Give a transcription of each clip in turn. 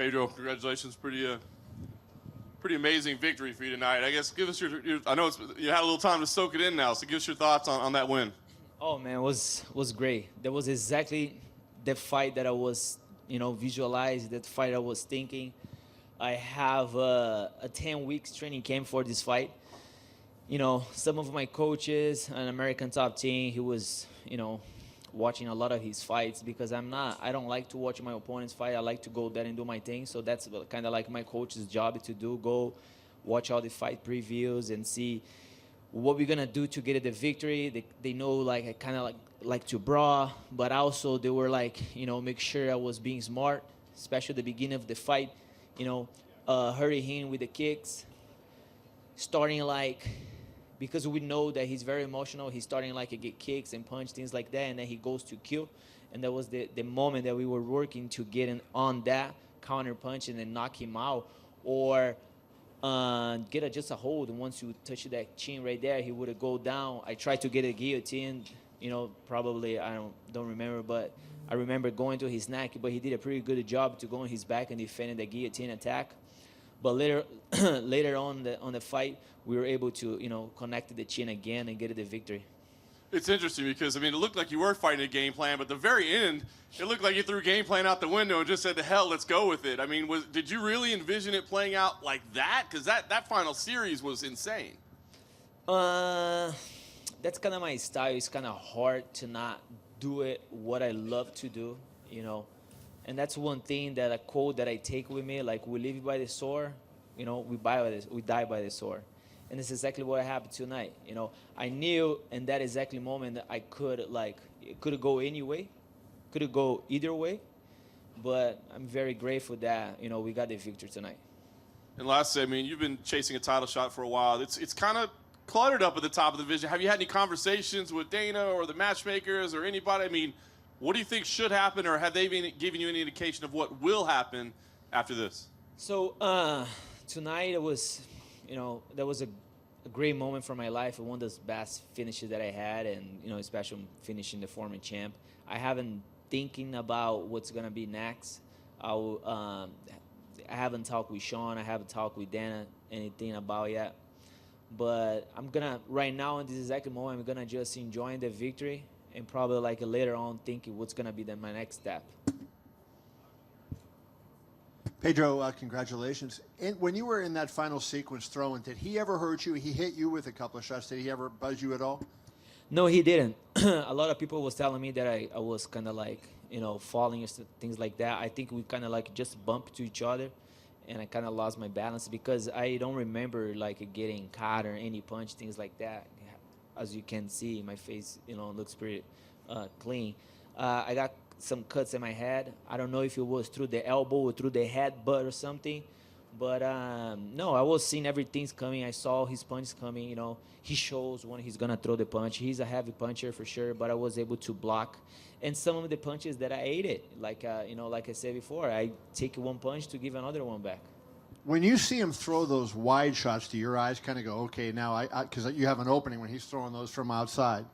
Pedro, congratulations. Pretty amazing victory for you tonight. I guess give us your I know you had a little time to soak it in now, so give us your thoughts on that win. Oh man, it was great. That was exactly the fight that I was, visualized. That fight I was thinking. I have a 10 weeks training camp for this fight. Some of my coaches, an American top team, he was, watching a lot of his fights because I don't like to watch my opponents fight. I like to go there and do my thing. So that's kind of like my coach's job to do. Go watch all the fight previews and see what we're gonna do to get the victory. They know like I kind of like to brawl, but also they were like make sure I was being smart, especially at the beginning of the fight. Hurry him with the kicks, starting like because we know that he's very emotional. He's starting like to get kicks and punch things like that, and then he goes to kill. And that was the moment that we were working to get in on that counter punch and then knock him out, or get just a hold. And once you touch that chin right there, he would go down. I tried to get a guillotine. Probably I don't remember, but I remember going to his neck. But he did a pretty good job to go on his back and defending the guillotine attack. But later on the fight, we were able to connect the chin again and get the victory. It's interesting because it looked like you were fighting a game plan, but at the very end, it looked like you threw game plan out the window and just said, "To hell, let's go with it." Did you really envision it playing out like that? Because that final series was insane. That's kind of my style. It's kind of hard to not do it what I love to do, And that's one thing that a quote that I take with me, like we live by the sword, we die by the sword. And it's exactly what happened tonight. I knew in that exactly moment that it could go any way, could go either way, but I'm very grateful that, we got the victory tonight. And lastly, you've been chasing a title shot for a while. It's kind of cluttered up at the top of the division. Have you had any conversations with Dana or the matchmakers or anybody? What do you think should happen, or have they been giving you any indication of what will happen after this? So tonight it was, that was a great moment for my life. One of the best finishes that I had, and especially finishing the former champ. I haven't thinking about what's gonna be next. I haven't talked with Sean. I haven't talked with Dana anything about yet. But I'm gonna right now in this exact moment, I'm gonna just enjoying the victory. And probably later on thinking what's going to be my next step. Pedro, congratulations. When you were in that final sequence throwing, did he ever hurt you? He hit you with a couple of shots. Did he ever buzz you at all? No, he didn't. A lot of people was telling me that I was kind of falling or things like that. I think we kind of just bumped to each other. And I kind of lost my balance because I don't remember getting caught or any punch, things like that. As you can see, my face, looks pretty clean. I got some cuts in my head. I don't know if it was through the elbow or through the headbutt or something. But no, I was seeing everything's coming. I saw his punch coming. He shows when he's going to throw the punch. He's a heavy puncher for sure, but I was able to block. And some of the punches that I ate it, like I said before, I take one punch to give another one back. When you see him throw those wide shots, do your eyes kind of go, okay, now because you have an opening when he's throwing those from outside?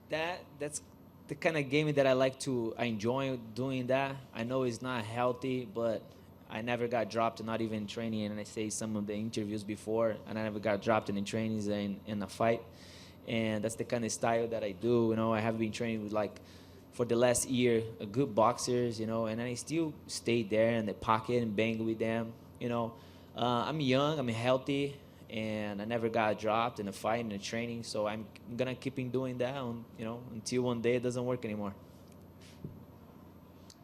That's the kind of game that I enjoy doing that. I know it's not healthy, but I never got dropped, not even in training. And I say some of the interviews before, and I never got dropped in trainings in a fight. And that's the kind of style that I do. I have been training with for the last year, good boxers, and I still stay there in the pocket and bang with them. I'm young, I'm healthy, and I never got dropped in a fight, in a training, so I'm going to keep doing that, until one day it doesn't work anymore.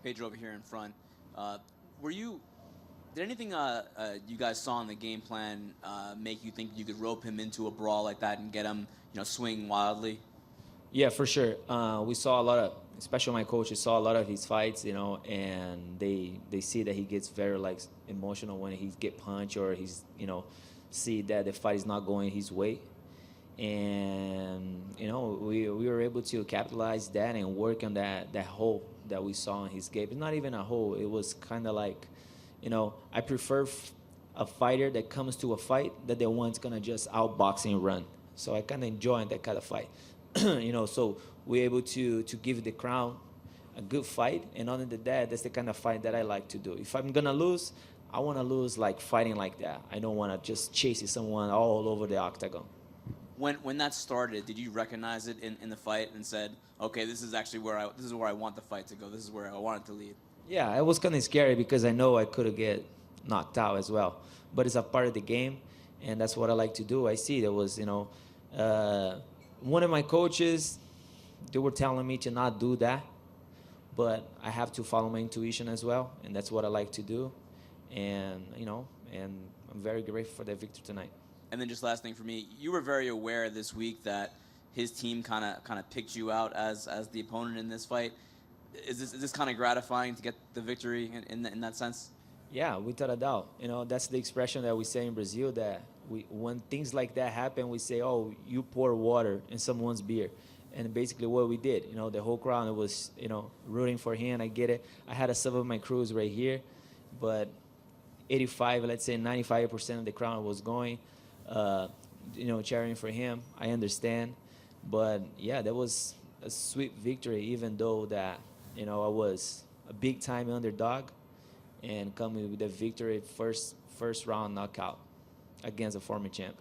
Pedro over here in front. Did anything you guys saw in the game plan make you think you could rope him into a brawl like that and get him, swing wildly? Yeah, for sure. We saw a lot of, especially my coaches saw a lot of his fights, and they see that he gets very emotional when he get punched or he's, see that the fight is not going his way. And, we were able to capitalize that and work on that hole that we saw in his game. It's not even a hole. It was kind of I prefer a fighter that comes to a fight that the one's going to just outbox and run. So I kind of enjoy that kind of fight. So we're able to give the crowd a good fight. And other than that, that's the kind of fight that I like to do. If I'm gonna lose, I want to lose like fighting like that. I don't want to just chase someone all over the octagon. When that started, did you recognize it in the fight and said, okay, this is actually where I want the fight to go. This is where I want it to lead. Yeah, it was kind of scary because I know I could get knocked out as well. But it's a part of the game, and that's what I like to do. I see there was, one of my coaches, they were telling me to not do that, but I have to follow my intuition as well, and that's what I like to do. And, and I'm very grateful for that victory tonight. And then just last thing for me, you were very aware this week that his team kind of picked you out as the opponent in this fight. Is this kind of gratifying to get the victory in that sense? Yeah, without a doubt. That's the expression that we say in Brazil, that when things like that happen, we say, oh, you pour water in someone's beer. And basically what we did, the whole crowd was, rooting for him. I get it. I had some of my crews right here, but 85, let's say 95% of the crowd was going, cheering for him. I understand. But, yeah, that was a sweet victory, even though that, I was a big-time underdog and coming with a victory, first round knockout against a former champ.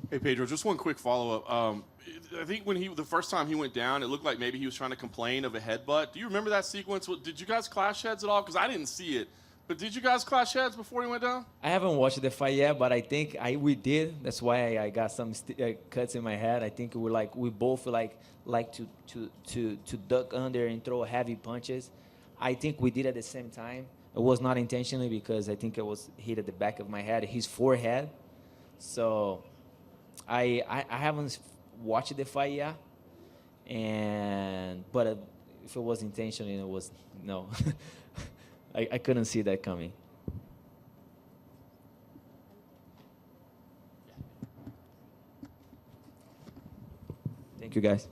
Hey, Pedro, just one quick follow-up. I think when the first time he went down, it looked like maybe he was trying to complain of a headbutt. Do you remember that sequence? Did you guys clash heads at all? Because I didn't see it. But did you guys clash heads before he went down? I haven't watched the fight yet, but I think we did. That's why I got some cuts in my head. I think we both like to duck under and throw heavy punches. I think we did at the same time. It was not intentionally because I think it was hit at the back of my head, his forehead. So I haven't watched the fight yet, but if it was intentional, it was no. I couldn't see that coming. Thank you, guys.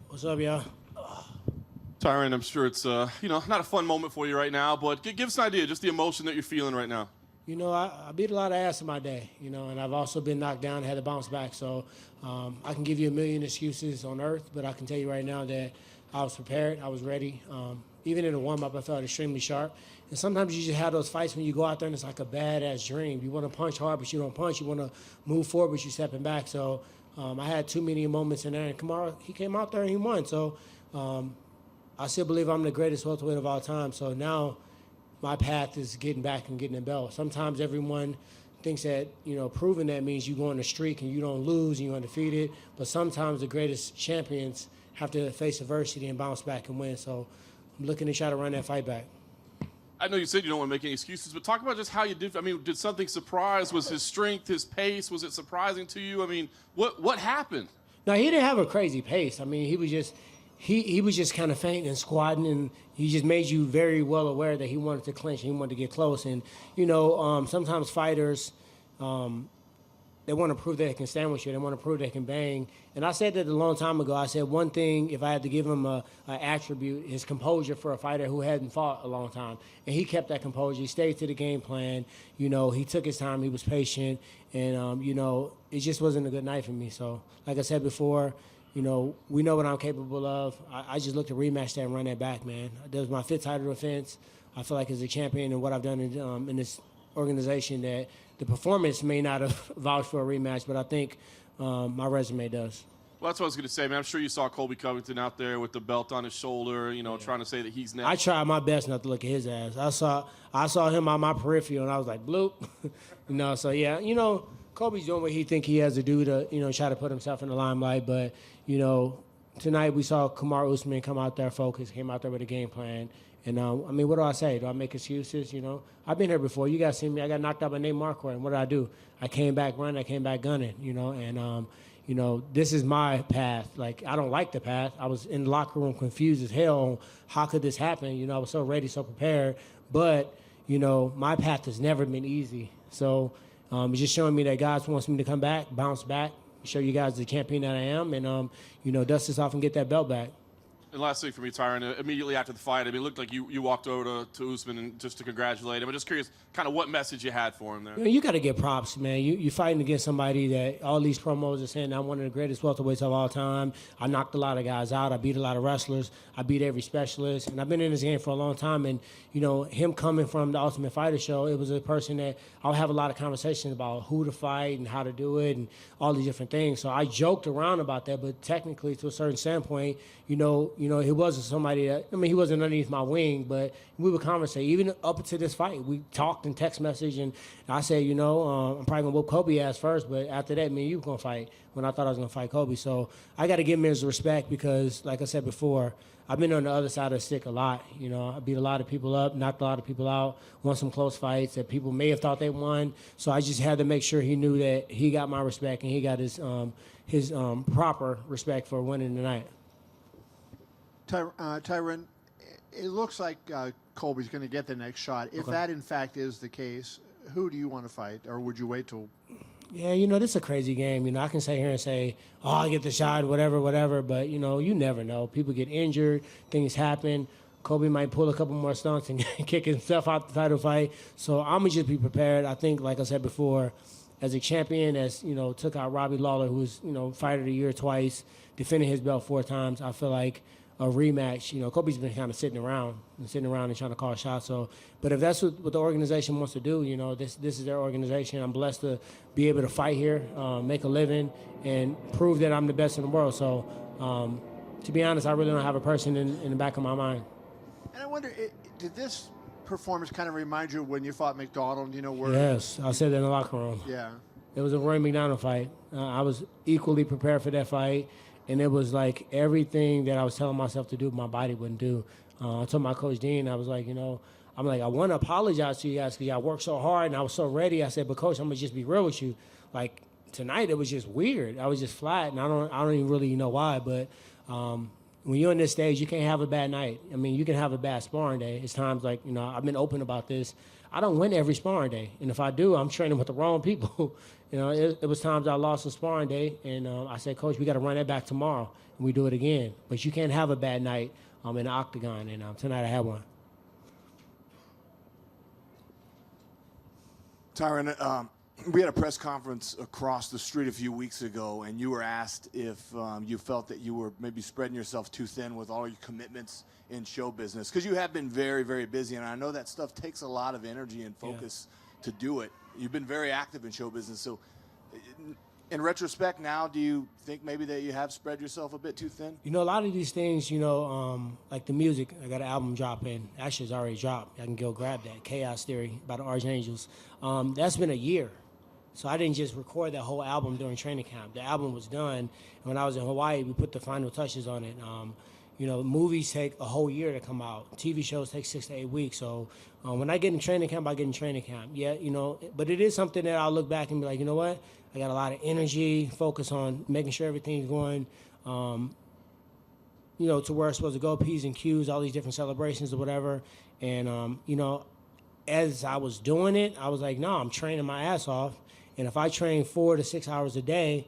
What's up, y'all? Tyron, I'm sure it's not a fun moment for you right now, but give us an idea, just the emotion that you're feeling right now. I beat a lot of ass in my day, and I've also been knocked down and had to bounce back. So I can give you a million excuses on earth, but I can tell you right now that I was prepared, I was ready. Even in the warm-up, I felt extremely sharp. And sometimes you just have those fights when you go out there and it's like a badass dream. You want to punch hard, but you don't punch. You want to move forward, but you're stepping back. So I had too many moments in there, and Kamaru, he came out there and he won. So I still believe I'm the greatest welterweight of all time. So now my path is getting back and getting a belt. Sometimes everyone thinks that, proving that means you go on a streak and you don't lose and you're undefeated. But sometimes the greatest champions have to face adversity and bounce back and win. So I'm looking to try to run that fight back. I know you said you don't want to make any excuses, but talk about just how you did. I mean, did something surprise? Was his strength, his pace, was it surprising to you? I mean, what happened? No, he didn't have a crazy pace. I mean, he was just kind of fainting and squatting, and he just made you very well aware that he wanted to clinch and he wanted to get close. And, sometimes fighters, they want to prove that they can stand with you. They want to prove they can bang. And I said that a long time ago. I said one thing, if I had to give him an attribute, is composure for a fighter who hadn't fought a long time. And he kept that composure. He stayed to the game plan. He took his time. He was patient. And, it just wasn't a good night for me. So, like I said before, we know what I'm capable of. I just look to rematch that and run that back, man. That was my 5th title defense. I feel like as a champion and what I've done in this organization that the performance may not have vouched for a rematch, but I think my resume does. Well, that's what I was going to say, man. I'm sure you saw Colby Covington out there with the belt on his shoulder, trying to say that he's next. I tried my best not to look at his ass. I saw him on my peripheral, and I was like, bloop. So, yeah, Colby's doing what he think he has to do to, try to put himself in the limelight. But, tonight we saw Kamaru Usman come out there focused, came out there with a game plan. And, what do I say? Do I make excuses? I've been here before. You guys seen me. I got knocked out by Nate Marquardt. And what did I do? I came back running. I came back gunning, And, this is my path. Like, I don't like the path. I was in the locker room confused as hell on how could this happen. I was so ready, so prepared. But, you know, my path has never been easy. So it's just showing me that God wants me to come back, bounce back, show you guys the champion that I am, and, you know, dust this off and get that belt back. And last thing for me, Tyron, immediately after the fight, I mean, it looked like you walked over to Usman and just to congratulate him. I'm just curious kind of what message you had for him there. You got to get props, man. You fighting against somebody that all these promos are saying I'm one of the greatest welterweights of all time. I knocked a lot of guys out. I beat a lot of wrestlers. I beat every specialist. And I've been in this game for a long time. And, you know, him coming from the Ultimate Fighter show, it was a person that I'll have a lot of conversations about who to fight and how to do it and all these different things. So I joked around about that, but technically to a certain standpoint, you know, he wasn't somebody that, I mean, he wasn't underneath my wing, but we would converse. Even up to this fight, we talked in text message, and I said, you know, I'm probably going to whoop Kobe ass first, but after that, me and you were going to fight when I thought I was going to fight Kobe. So I got to give him his respect because, like I said before, I've been on the other side of the stick a lot. You know, I beat a lot of people up, knocked a lot of people out, won some close fights that people may have thought they won. So I just had to make sure he knew that he got my respect and he got his proper respect for winning tonight. Tyron, it looks like Colby's going to get the next shot. If that, in fact, is the case, who do you want to fight, or would you wait till? Yeah, you know, this is a crazy game. You know, I can sit here and say, oh, I'll get the shot, whatever. But, you know, you never know. People get injured. Things happen. Kobe might pull a couple more stunts and kick himself out the title fight. So I'm going to just be prepared. I think, like I said before, as a champion, as, you know, took out Robbie Lawler, who's, you know, fighter of the year twice, defending his belt 4 times, I feel like a rematch. You know, Kobe's been kind of sitting around and trying to call shots. So, but if that's what the organization wants to do, you know, this is their organization. I'm blessed to be able to fight here, make a living, and prove that I'm the best in the world. So, to be honest, I really don't have a person in the back of my mind. And I wonder, did this performance kind of remind you of when you fought McDonald? You know, where? Yes, I said that in the locker room. Yeah. It was a Roy McDonald fight. I was equally prepared for that fight. And it was like everything that I was telling myself to do, my body wouldn't do. I told my coach Dean, I was like, you know, I want to apologize to you guys because y'all worked so hard and I was so ready. I said, but coach, I'm gonna just be real with you. Like tonight, it was just weird. I was just flat, and I don't even really know why. But when you're on this stage, you can't have a bad night. I mean, you can have a bad sparring day. It's times like, you know, I've been open about this. I don't win every sparring day, and if I do, I'm training with the wrong people. You know, it was times I lost a sparring day, and I said, Coach, we got to run that back tomorrow, and we do it again. But you can't have a bad night in the octagon, and tonight I had one. Tyron, we had a press conference across the street a few weeks ago, and you were asked if you felt that you were maybe spreading yourself too thin with all your commitments in show business, because you have been very, very busy, and I know that stuff takes a lot of energy and focus to do it. You've been very active in show business, so in retrospect now, do you think maybe that you have spread yourself a bit too thin? You know, a lot of these things, you know, like the music, I got an album dropping. Actually, it's already dropped. I can go grab that. Chaos Theory by the Archangels. That's been a year. So I didn't just record that whole album during training camp. The album was done. And when I was in Hawaii, we put the final touches on it. You know, movies take a whole year to come out. TV shows take 6 to 8 weeks. So when I get in training camp, I get in training camp. Yeah, you know, but it is something that I'll look back and be like, you know what? I got a lot of energy, focus on making sure everything's going, you know, to where it's supposed to go, P's and Q's, all these different celebrations or whatever. And, you know, as I was doing it, I was like, no, I'm training my ass off. And if I train 4 to 6 hours a day,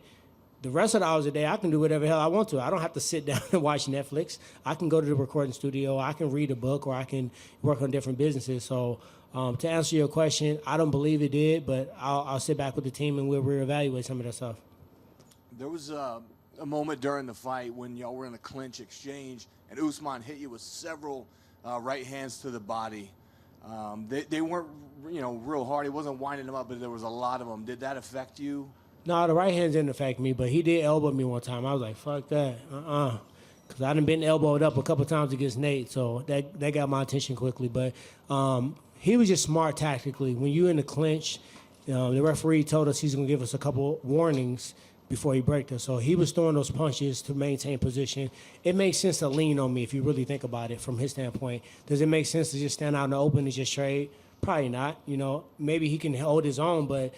the rest of the hours a day, I can do whatever the hell I want to. I don't have to sit down and watch Netflix. I can go to the recording studio. I can read a book, or I can work on different businesses. So to answer your question, I don't believe it did, but I'll sit back with the team and we'll reevaluate some of that stuff. There was a moment during the fight when y'all were in a clinch exchange, and Usman hit you with several right hands to the body. They weren't, you know, real hard. He wasn't winding them up, but there was a lot of them. Did that affect you? No, the right hands didn't affect me, but he did elbow me one time. I was like, fuck that. Because I done been elbowed up a couple times against Nate, so that got my attention quickly. But he was just smart tactically. When you're in the clinch, the referee told us he's going to give us a couple warnings before he breaks us. So he was throwing those punches to maintain position. It makes sense to lean on me if you really think about it from his standpoint. Does it make sense to just stand out in the open and just trade? Probably not. You know, maybe he can hold his own, but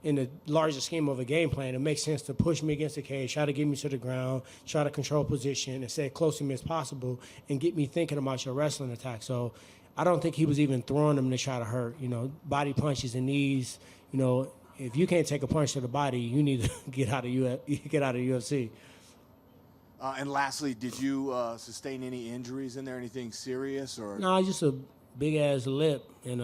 in the larger scheme of a game plan, it makes sense to push me against the cage, try to get me to the ground, try to control position, and stay close to me as possible, and get me thinking about your wrestling attack. So I don't think he was even throwing them to try to hurt. You know, body punches and knees. You know, if you can't take a punch to the body, you need to get out of UFC. And lastly, did you sustain any injuries in there? Anything serious or? No, just a big ass lip and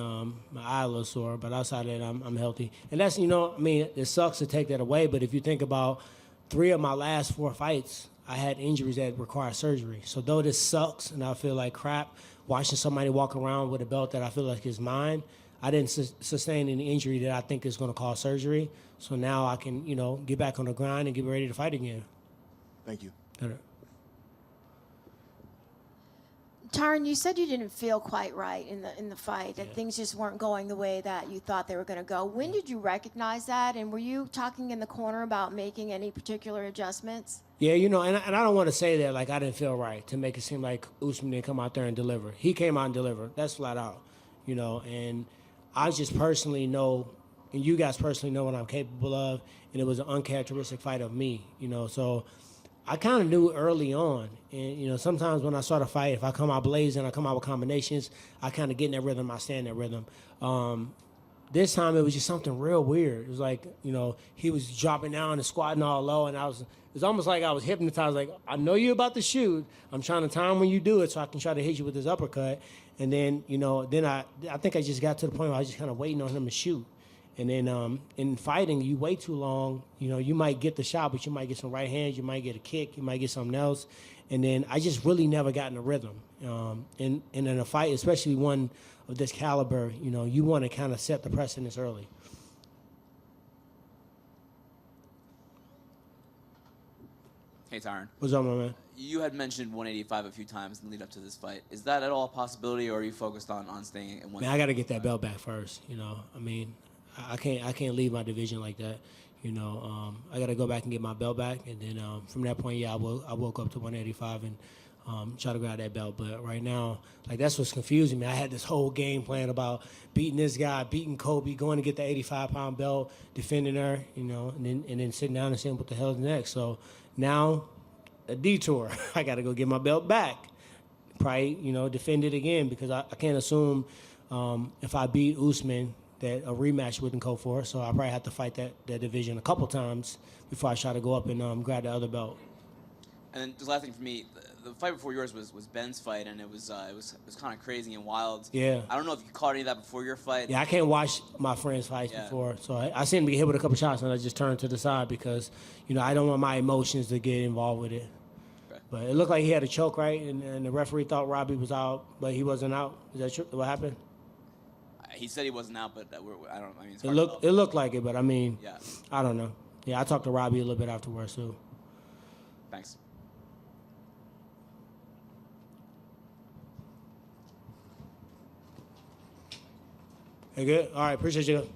my eye a little sore. But outside of that, I'm healthy. And that's, you know, I mean, it sucks to take that away. But if you think about 3 of my last 4 fights, I had injuries that require surgery. So though this sucks and I feel like crap, watching somebody walk around with a belt that I feel like is mine, I didn't sustain any injury that I think is going to cause surgery. So now I can, you know, get back on the grind and get ready to fight again. Thank you. Tyron, you said you didn't feel quite right in the fight, that things just weren't going the way that you thought they were going to go. When did you recognize that, and were you talking in the corner about making any particular adjustments? Yeah, you know, and I don't want to say that like I didn't feel right to make it seem like Usman didn't come out there and deliver. He came out and delivered. That's flat out, you know, and I just personally know, and you guys personally know what I'm capable of, and it was an uncharacteristic fight of me, you know, so I kind of knew early on, and, you know, sometimes when I start a fight, if I come out blazing, I come out with combinations, I kind of get in that rhythm, I stay in that rhythm. This time it was just something real weird. It was like, you know, he was dropping down and squatting all low, and it was almost like I was hypnotized, like, I know you're about to shoot. I'm trying to time when you do it so I can try to hit you with this uppercut. And then, you know, then I think I just got to the point where I was just kind of waiting on him to shoot. And then in fighting, you wait too long, you know, you might get the shot, but you might get some right hands, you might get a kick, you might get something else. And then I just really never got in a rhythm. And in a fight, especially one of this caliber, you know, you want to kind of set the precedence early. Hey, Tyron. What's up, my man? You had mentioned 185 a few times in the lead up to this fight. Is that at all a possibility, or are you focused on staying at 185? Man, I got to get that belt back first, you know. I mean, I can't leave my division like that. You know, I got to go back and get my belt back, and then from that point, yeah, I woke up to 185 and try to grab that belt. But right now, like, that's what's confusing me. I had this whole game plan about beating this guy, beating Kobe, going to get the 85-pound belt, defending her, you know, and then sitting down and saying what the hell's next. So now, a detour. I got to go get my belt back. Probably, you know, defend it again, because I can't assume if I beat Usman that a rematch wouldn't go for it. So I probably have to fight that division a couple times before I try to go up and grab the other belt. And then the last thing for me, the fight before yours was Ben's fight, and it was kind of crazy and wild. Yeah. I don't know if you caught any of that before your fight. Yeah, I can't watch my friends' fights before. So I seen him get hit with a couple shots, and I just turned to the side because, you know, I don't want my emotions to get involved with it. Okay. But it looked like he had a choke, right? And the referee thought Robbie was out, but he wasn't out. Is that true? What happened? He said he wasn't out, but I don't. I mean, it's It hard to looked tell. it looked like it, but I mean, Yeah. I don't know. Yeah, I talked to Robbie a little bit afterwards too. Thanks. Hey, good. All right, appreciate you.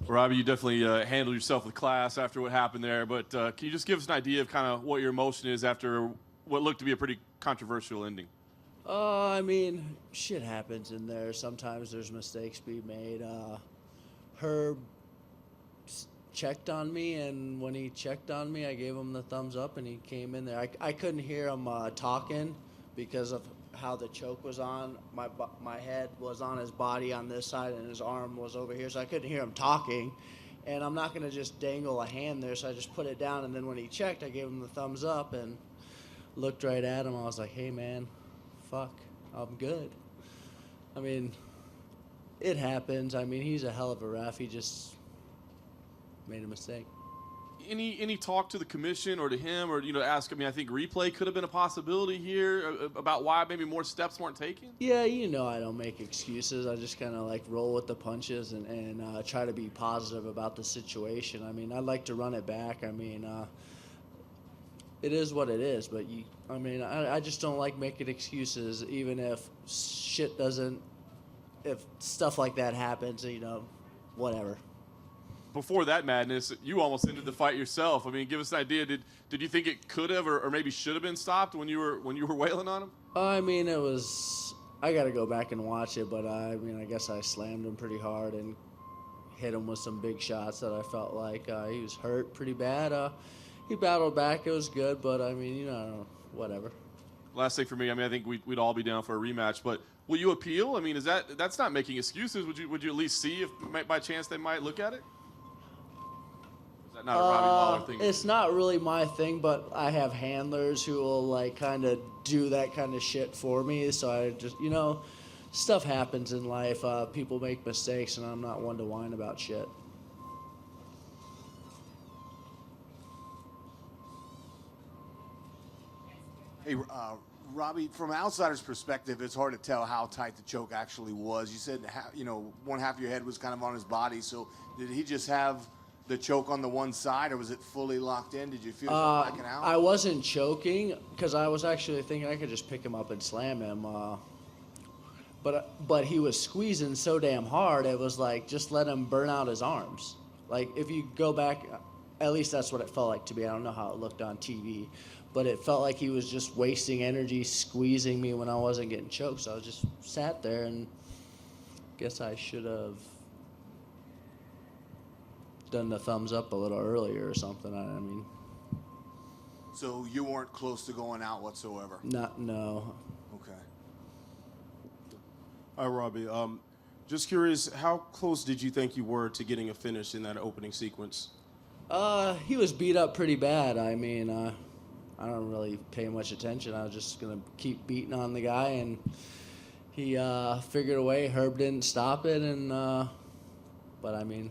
Robbie, you definitely handled yourself with class after what happened there, but can you just give us an idea of kind of what your emotion is after what looked to be a pretty controversial ending? I mean, shit happens in there. Sometimes there's mistakes being made. Herb checked on me, and when he checked on me, I gave him the thumbs up, and he came in there. I couldn't hear him talking because of how the choke was on. My head was on his body on this side, and his arm was over here, so I couldn't hear him talking. And I'm not going to just dangle a hand there, so I just put it down, and then when he checked, I gave him the thumbs up and looked right at him. I was like, hey, man, fuck, I'm good. I mean, it happens. I mean, he's a hell of a ref. He just made a mistake. Any talk to the commission or to him, or ask? I mean, I think replay could have been a possibility here about why maybe more steps weren't taken. Yeah, I don't make excuses. I just kind of like roll with the punches and try to be positive about the situation. I mean, I'd like to run it back. I mean, it is what it is. But I just don't like making excuses, even if if stuff like that happens. Whatever. Before that madness, you almost ended the fight yourself. I mean, give us an idea. Did you think it could have or maybe should have been stopped when you were wailing on him? I mean, it was. I got to go back and watch it, but I guess I slammed him pretty hard and hit him with some big shots that I felt like he was hurt pretty bad. He battled back. It was good, but I mean, whatever. Last thing for me, I think we'd all be down for a rematch, but will you appeal? I mean, that's not making excuses. Would you at least see if by chance they might look at it? Is that not a Robbie Lawler thing? It's not really my thing, but I have handlers who will like kind of do that kind of shit for me. So I just, stuff happens in life. People make mistakes, and I'm not one to whine about shit. Hey, Robbie, from an outsider's perspective, it's hard to tell how tight the choke actually was. You said, one half of your head was kind of on his body. So did he just have the choke on the one side, or was it fully locked in? Did you feel yourself backing out? I wasn't choking because I was actually thinking I could just pick him up and slam him. But he was squeezing so damn hard, it was like, just let him burn out his arms. Like, if you go back, at least that's what it felt like to me. I don't know how it looked on TV. But it felt like he was just wasting energy squeezing me when I wasn't getting choked. So I just sat there, and guess I should have done the thumbs up a little earlier or something. I mean. So you weren't close to going out whatsoever? No. Okay. Hi, Robbie. Just curious, how close did you think you were to getting a finish in that opening sequence? He was beat up pretty bad. I mean, I don't really pay much attention. I was just going to keep beating on the guy, and he figured a way. Herb didn't stop it, but I mean,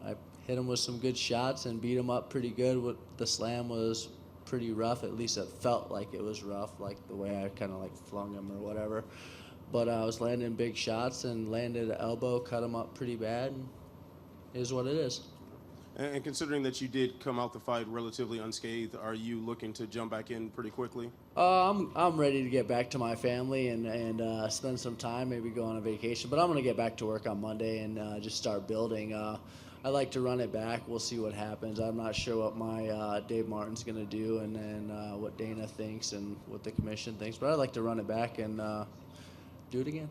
I hit him with some good shots and beat him up pretty good. The slam was pretty rough. At least it felt like it was rough, like the way I kind of like flung him or whatever. But I was landing big shots and landed an elbow, cut him up pretty bad. And it is what it is. And considering that you did come out the fight relatively unscathed, are you looking to jump back in pretty quickly? I'm ready to get back to my family and spend some time, maybe go on a vacation. But I'm going to get back to work on Monday and just start building. I like to run it back. We'll see what happens. I'm not sure what my Dave Martin's going to do and then what Dana thinks and what the commission thinks. But I'd like to run it back and do it again.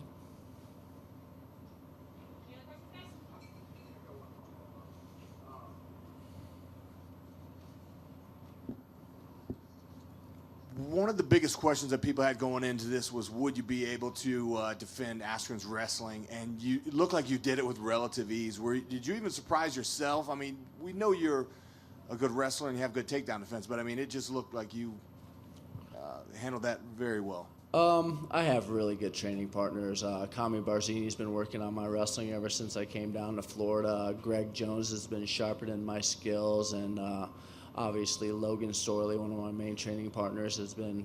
One of the biggest questions that people had going into this was, would you be able to defend Askren's wrestling? And it looked like you did it with relative ease. Did you even surprise yourself? I mean, we know you're a good wrestler and you have good takedown defense, but I mean, it just looked like you handled that very well. I have really good training partners. Kami Barzini's been working on my wrestling ever since I came down to Florida. Greg Jones has been sharpening my skills, and obviously Logan Storley, one of my main training partners, has been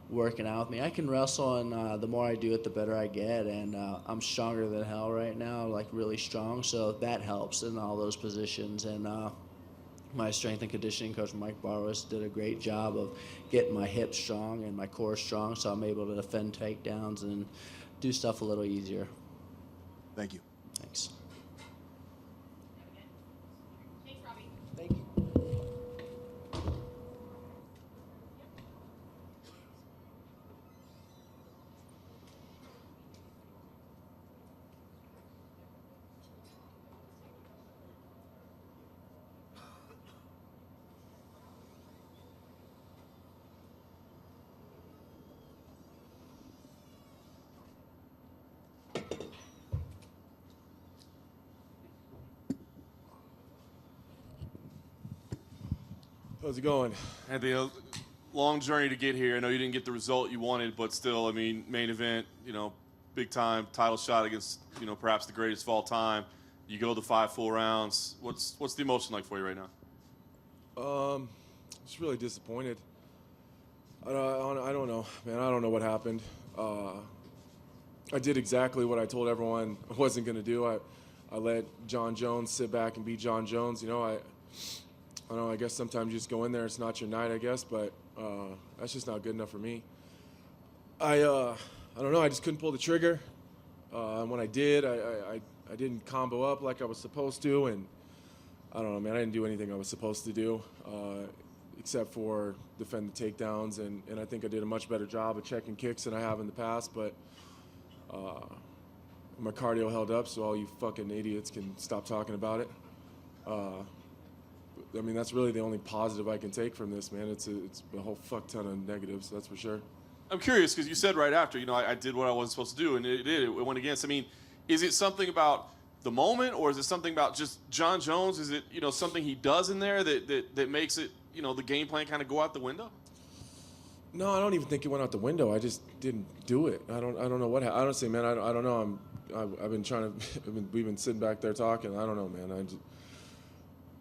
working out with me. I can wrestle, and the more I do it, the better I get, and I'm stronger than hell right now, like really strong, so that helps in all those positions. And my strength and conditioning coach, Mike Barros, did a great job of getting my hips strong and my core strong, so I'm able to defend takedowns and do stuff a little easier. Thank you. Thanks. How's it going? And the long journey to get here. I know you didn't get the result you wanted, but still, I mean, main event, big time title shot against, perhaps the greatest of all time. You go the 5 full rounds. What's the emotion like for you right now? Just really disappointed. I don't know, man. I don't know what happened. I did exactly what I told everyone I wasn't going to do. I let John Jones sit back and beat John Jones. I don't know. I guess sometimes you just go in there. It's not your night, I guess, but that's just not good enough for me. I don't know. I just couldn't pull the trigger. And when I did, I didn't combo up like I was supposed to, and I don't know, man. I didn't do anything I was supposed to do, except for defend the takedowns, and I think I did a much better job of checking kicks than I have in the past, but my cardio held up, so all you fucking idiots can stop talking about it. I mean, that's really the only positive I can take from this, man. It's a whole fuck ton of negatives, that's for sure. I'm curious because you said right after, I did what I wasn't supposed to do, and it went against. I mean, is it something about the moment, or is it something about just John Jones? Is it something he does in there that makes it the game plan kind of go out the window? No, I don't even think it went out the window. I just didn't do it. I don't know what happened. Honestly, man, I don't know. I've been trying to. We've been sitting back there talking. I don't know, man.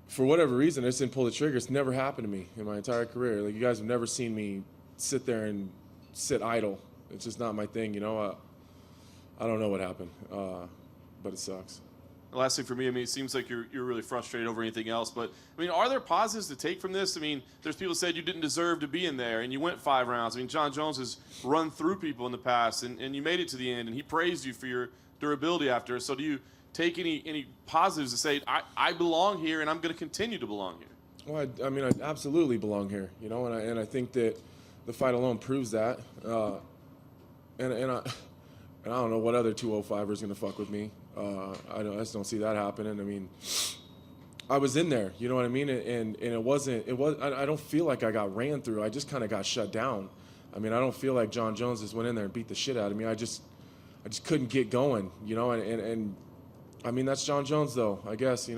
For whatever reason, I just didn't pull the trigger. It's never happened to me in my entire career. Like, you guys have never seen me sit there and sit idle. It's just not my thing, I don't know what happened, but it sucks. The last thing for me, I mean, it seems like you're really frustrated over anything else, but I mean, are there positives to take from this? I mean, there's people who said you didn't deserve to be in there, and you went 5 rounds. I mean, John Jones has run through people in the past, and you made it to the end, and he praised you for your durability after. So do you take any positives to say, I belong here, and I'm going to continue to belong here? Well, I mean, I absolutely belong here, and I think that the fight alone proves that. And I don't know what other 205er is going to fuck with me. I just don't see that happening. I mean, I was in there, you know what I mean? And I don't feel like I got ran through. I just kind of got shut down. I mean, I don't feel like John Jones just went in there and beat the shit out of me. I just couldn't get going, and I mean, that's John Jones though, I guess, he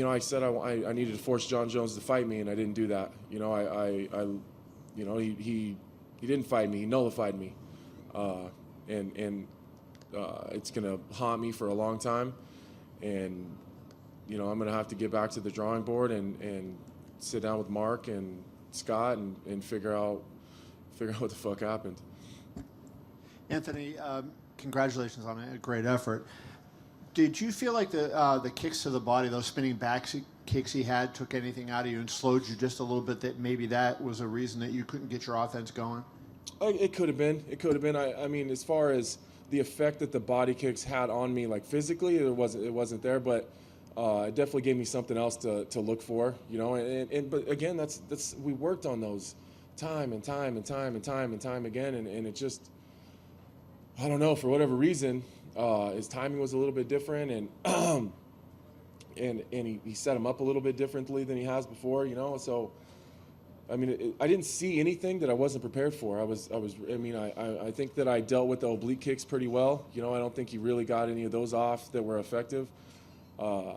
I said I needed to force John Jones to fight me, and I didn't do that. He didn't fight me. He nullified me, and it's gonna haunt me for a long time. And I'm gonna have to get back to the drawing board and sit down with Mark and Scott and figure out what the fuck happened. Anthony, congratulations on a great effort. Did you feel like the kicks to the body, those spinning back kicks he had, took anything out of you and slowed you just a little bit, that maybe that was a reason that you couldn't get your offense going? It could have been. I mean, as far as the effect that the body kicks had on me, like physically, it wasn't there, but it definitely gave me something else to look for, but again, that's we worked on those time and time again, and it just, I don't know, for whatever reason, his timing was a little bit different, and he set him up a little bit differently than he has before, so I mean, I didn't see anything that I wasn't prepared for. I think that I dealt with the oblique kicks pretty well. I don't think he really got any of those off that were effective. I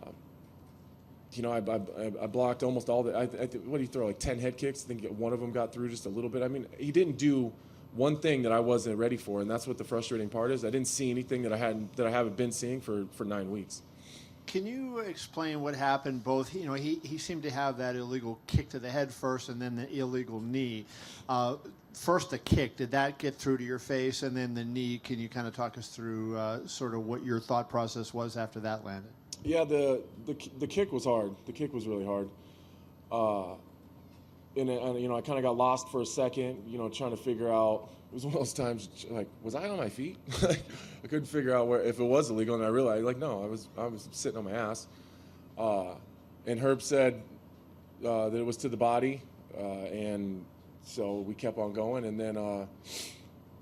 blocked almost all the. What did he throw? Like 10 head kicks. I think one of them got through just a little bit. I mean, he didn't do one thing that I wasn't ready for, and that's what the frustrating part is. I didn't see anything that I haven't been seeing for 9 weeks. Can you explain what happened? Both, he seemed to have that illegal kick to the head first, and then the illegal knee. First, the kick, did that get through to your face, and then the knee? Can you kind of talk us through sort of what your thought process was after that landed? Yeah, the kick was hard. The kick was really hard. And I kind of got lost for a second, trying to figure out. It was one of those times, like, was I on my feet? I couldn't figure out if it was illegal, and I realized, like, no, I was sitting on my ass. And Herb said that it was to the body, and so we kept on going, and then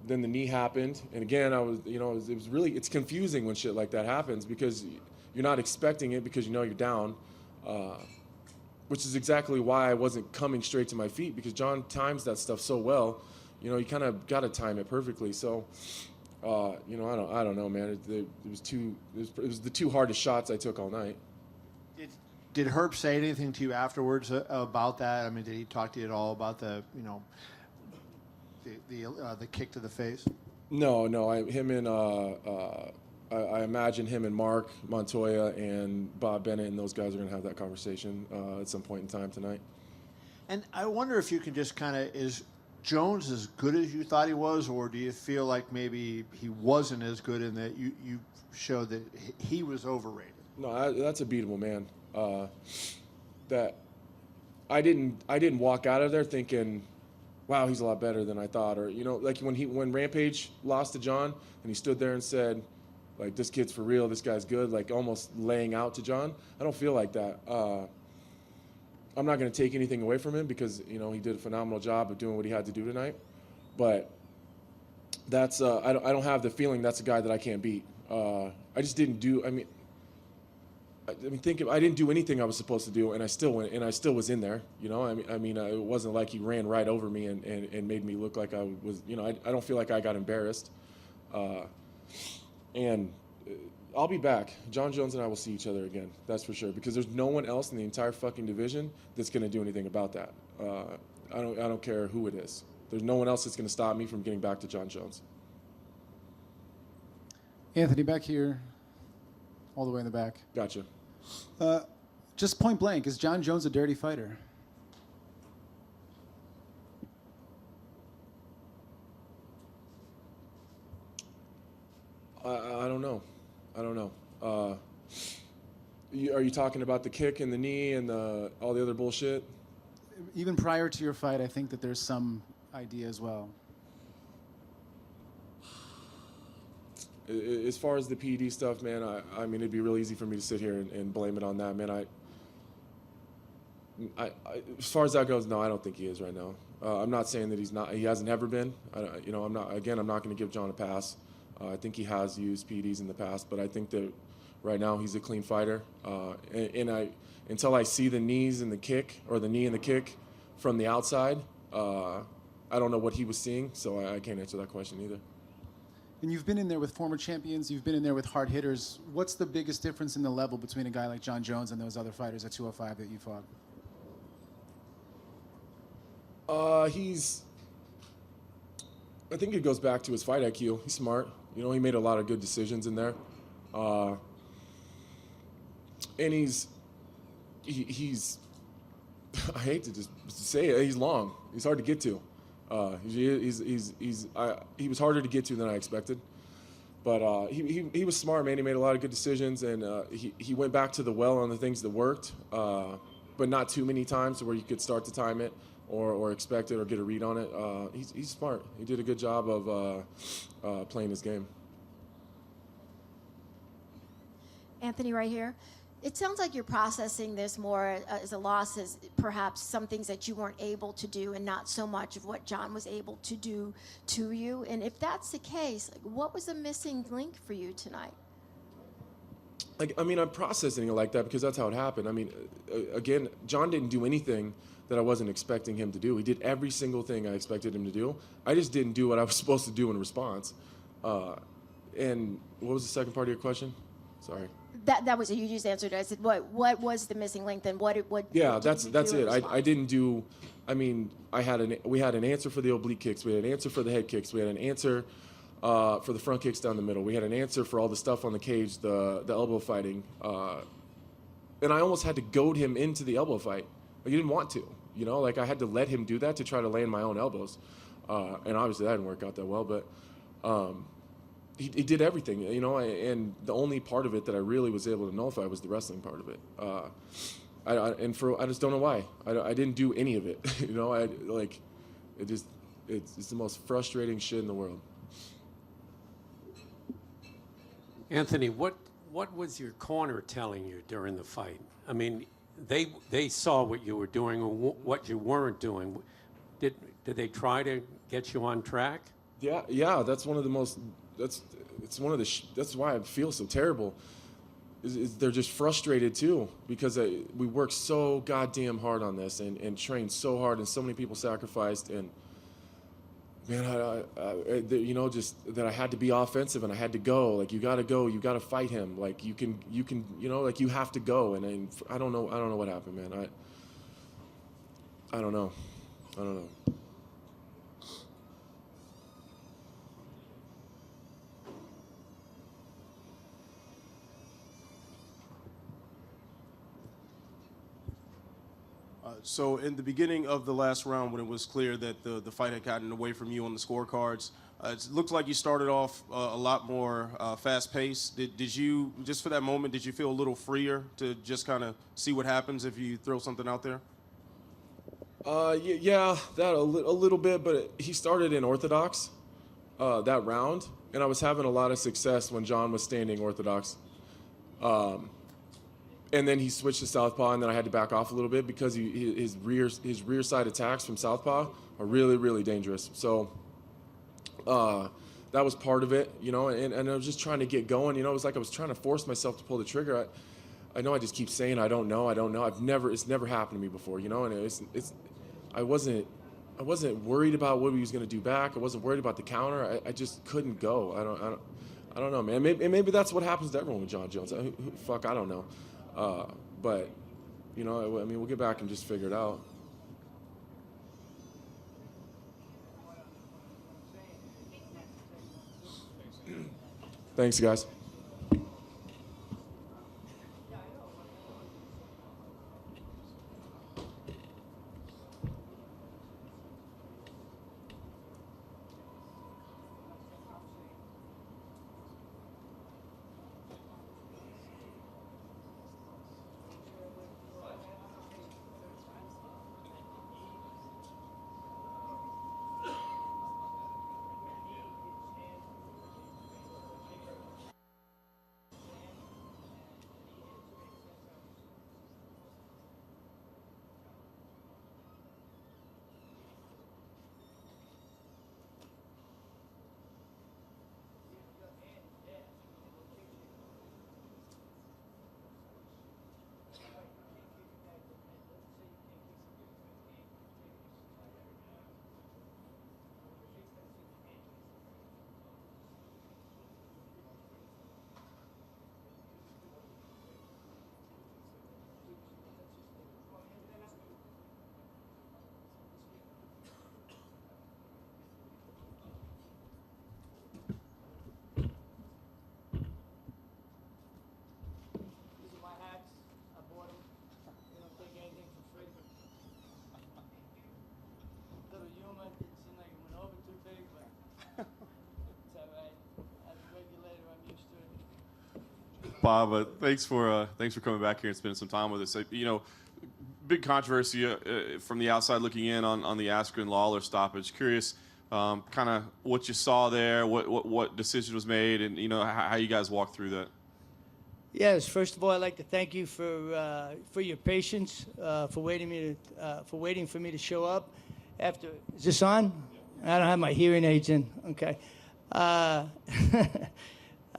the knee happened, and again, it was really, it's confusing when shit like that happens because you're not expecting it because you're down. Which is exactly why I wasn't coming straight to my feet, because John times that stuff so well. You kind of got to time it perfectly. So, I don't know, man. It was the two hardest shots I took all night. Did Herb say anything to you afterwards about that? I mean, did he talk to you at all about the kick to the face? No. I imagine him and Mark Montoya and Bob Bennett and those guys are going to have that conversation at some point in time tonight. And I wonder if you can just kind of, is Jones as good as you thought he was, or do you feel like maybe he wasn't as good in that you showed that he was overrated? No, that's a beatable man. That I didn't walk out of there thinking, wow, he's a lot better than I thought. Or, like when Rampage lost to John and he stood there and said, like, this kid's for real, this guy's good, like almost laying out to John. I don't feel like that. I'm not going to take anything away from him because, he did a phenomenal job of doing what he had to do tonight. But that's I don't have the feeling that's a guy that I can't beat. I just didn't do. I didn't do anything I was supposed to do, and I still went, and I still was in there. It wasn't like he ran right over me and made me look like I was. I don't feel like I got embarrassed. And I'll be back. John Jones and I will see each other again. That's for sure. Because there's no one else in the entire fucking division that's going to do anything about that. I don't care who it is. There's no one else that's going to stop me from getting back to John Jones. Anthony, back here, all the way in the back. Gotcha. Just point blank, is John Jones a dirty fighter? I don't know. Are you talking about the kick and the knee and all the other bullshit? Even prior to your fight, I think that there's some idea as well. As far as the PED stuff, man, I mean, it'd be real easy for me to sit here and blame it on that, man. I as far as that goes, no, I don't think he is right now. I'm not saying that he's not. He hasn't ever been. I'm not. Again, I'm not going to give John a pass. I think he has used PEDs in the past, but I think that right now he's a clean fighter. Until I see the knees and the kick, or the knee and the kick from the outside, I don't know what he was seeing, so I can't answer that question either. And you've been in there with former champions, you've been in there with hard hitters. What's the biggest difference in the level between a guy like John Jones and those other fighters at 205 that you fought? I think it goes back to his fight IQ. He's smart. He made a lot of good decisions in there. And he's I hate to just say it, he's long. He's hard to get to. He was harder to get to than I expected. But he was smart, man. He made a lot of good decisions, and he went back to the well on the things that worked, but not too many times to where you could start to time it or expect it or get a read on it. He's smart. He did a good job of playing his game. Anthony, right here. It sounds like you're processing this more as a loss, as perhaps some things that you weren't able to do and not so much of what John was able to do to you. And if that's the case, what was the missing link for you tonight? I'm processing it like that because that's how it happened. Again, John didn't do anything that I wasn't expecting him to do. He did every single thing I expected him to do. I just didn't do what I was supposed to do in response. And what was the second part of your question? Sorry. That was it. You just answered it. I said, what was the missing link then? Yeah, that's it. I didn't do. We had an answer for the oblique kicks. We had an answer for the head kicks. We had an answer for the front kicks down the middle. We had an answer for all the stuff on the cage, the elbow fighting. And I almost had to goad him into the elbow fight. He didn't want to. I had to let him do that to try to land my own elbows. And obviously that didn't work out that well, but. He did everything, and the only part of it that I really was able to nullify was the wrestling part of it. I just don't know why. I didn't do any of it. It's the most frustrating shit in the world. Anthony, what was your corner telling you during the fight? They saw what you were doing or what you weren't doing. Did they try to get you on track? Yeah. That's one of the most. That's why I feel so terrible. Is they're just frustrated too because we worked so goddamn hard on this and trained so hard and so many people sacrificed and Man, you know, just that I had to be offensive and I had to go. Like, you got to go. You got to fight him. Like, you can, you know, like, you have to go. And I don't know what happened, man. I don't know. So in the beginning of the last round, when it was clear that the fight had gotten away from you on the scorecards, it looked like you started off a lot more fast-paced. Did you, just for that moment, did you feel a little freer to just kind of see what happens if you throw something out there? Yeah, that a little bit, but he started in orthodox that round, and I was having a lot of success when John was standing orthodox. And then he switched to southpaw, and then I had to back off a little bit because his rear side attacks from southpaw are really, really dangerous. So that was part of it, you know, and I was just trying to get going. You know, it was like I was trying to force myself to pull the trigger. I know I just keep saying I don't know. It's never happened to me before, you know, and I wasn't worried about what he was going to do back. I wasn't worried about the counter. I just couldn't go. I don't know, man. Maybe that's what happens to everyone with John Jones. Fuck, I don't know. But, you know, I mean, we'll get back and just figure it out. Thanks, guys. Bob, thanks for coming back here and spending some time with us. You know, big controversy from the outside looking in on the Askren Lawler stoppage. Curious, kind of what you saw there, what decision was made, and you know how you guys walked through that. Yes, first of all, I'd like to thank you for your patience, for waiting for me to show up. After, is this on? I don't have my hearing aids in. Okay.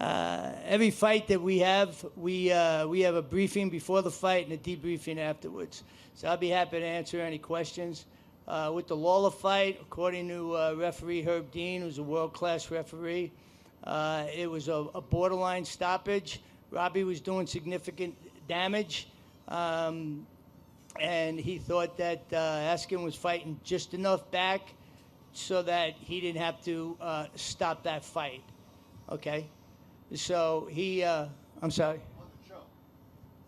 Every fight that we have a briefing before the fight and a debriefing afterwards. So I'll be happy to answer any questions. With the Lawler fight, according to referee Herb Dean, who's a world-class referee, it was a borderline stoppage. Robbie was doing significant damage, and he thought that Askren was fighting just enough back so that he didn't have to stop that fight. Okay? So he, I'm sorry.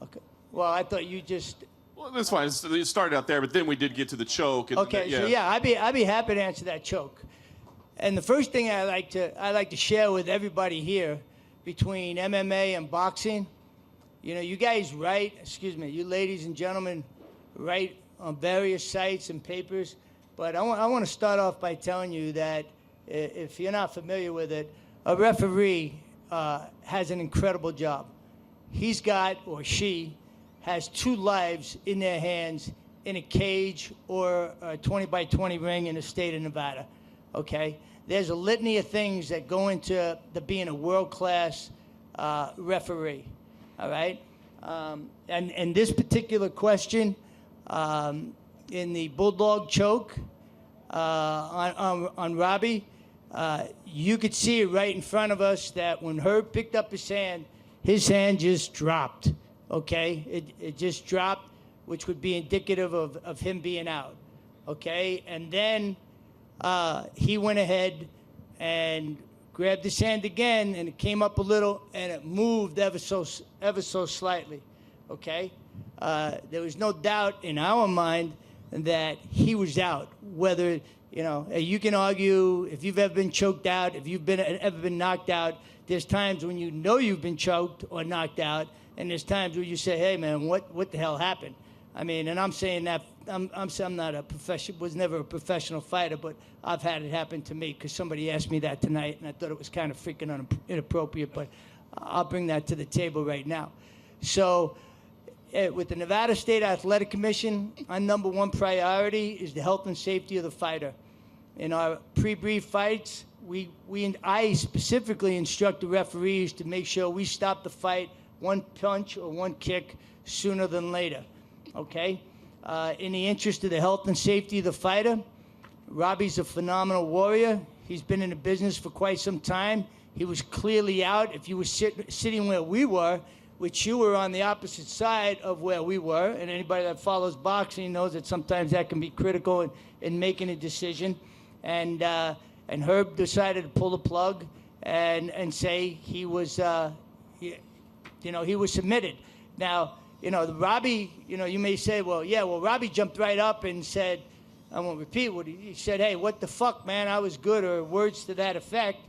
Okay. Well, I thought you just. Well, that's fine. It started out there, but then we did get to the choke. And okay. So yeah, I'd be happy to answer that choke. And the first thing I like to share with everybody here, between MMA and boxing, you know, you guys write. Excuse me, you ladies and gentlemen, write on various sites and papers. But I want to start off by telling you that if you're not familiar with it, a referee has an incredible job. He's got, or she, has 2 lives in their hands in a cage or a 20 by 20 ring in the state of Nevada, okay? There's a litany of things that go into being a world-class referee, all right? And this particular question, in the Bulldog choke, on Robbie, you could see it right in front of us that when Herb picked up his hand just dropped, okay? It just dropped, which would be indicative of him being out, okay? And then he went ahead and grabbed his hand again, and it came up a little, and it moved ever so slightly, okay? There was no doubt in our mind that he was out. Whether, you can argue if you've ever been choked out, if you've ever been knocked out. There's times when you know you've been choked or knocked out, and there's times where you say, hey, man, what the hell happened? I mean, and I'm saying that I'm not a professional, was never a professional fighter, but I've had it happen to me because somebody asked me that tonight, and I thought it was kind of freaking inappropriate, but I'll bring that to the table right now. So with the Nevada State Athletic Commission, our number one priority is the health and safety of the fighter. In our pre-brief fights, I specifically instruct the referees to make sure we stop the fight one punch or one kick sooner than later, okay? In the interest of the health and safety of the fighter, Robbie's a phenomenal warrior. He's been in the business for quite some time. He was clearly out. If you were sitting where we were, which you were on the opposite side of where we were, and anybody that follows boxing knows that sometimes that can be critical in making a decision. And Herb decided to pull the plug and say he was, he was submitted. Now, Robbie, you may say, well, Robbie jumped right up and said, I won't repeat what he said, hey, what the fuck, man, I was good, or words to that effect.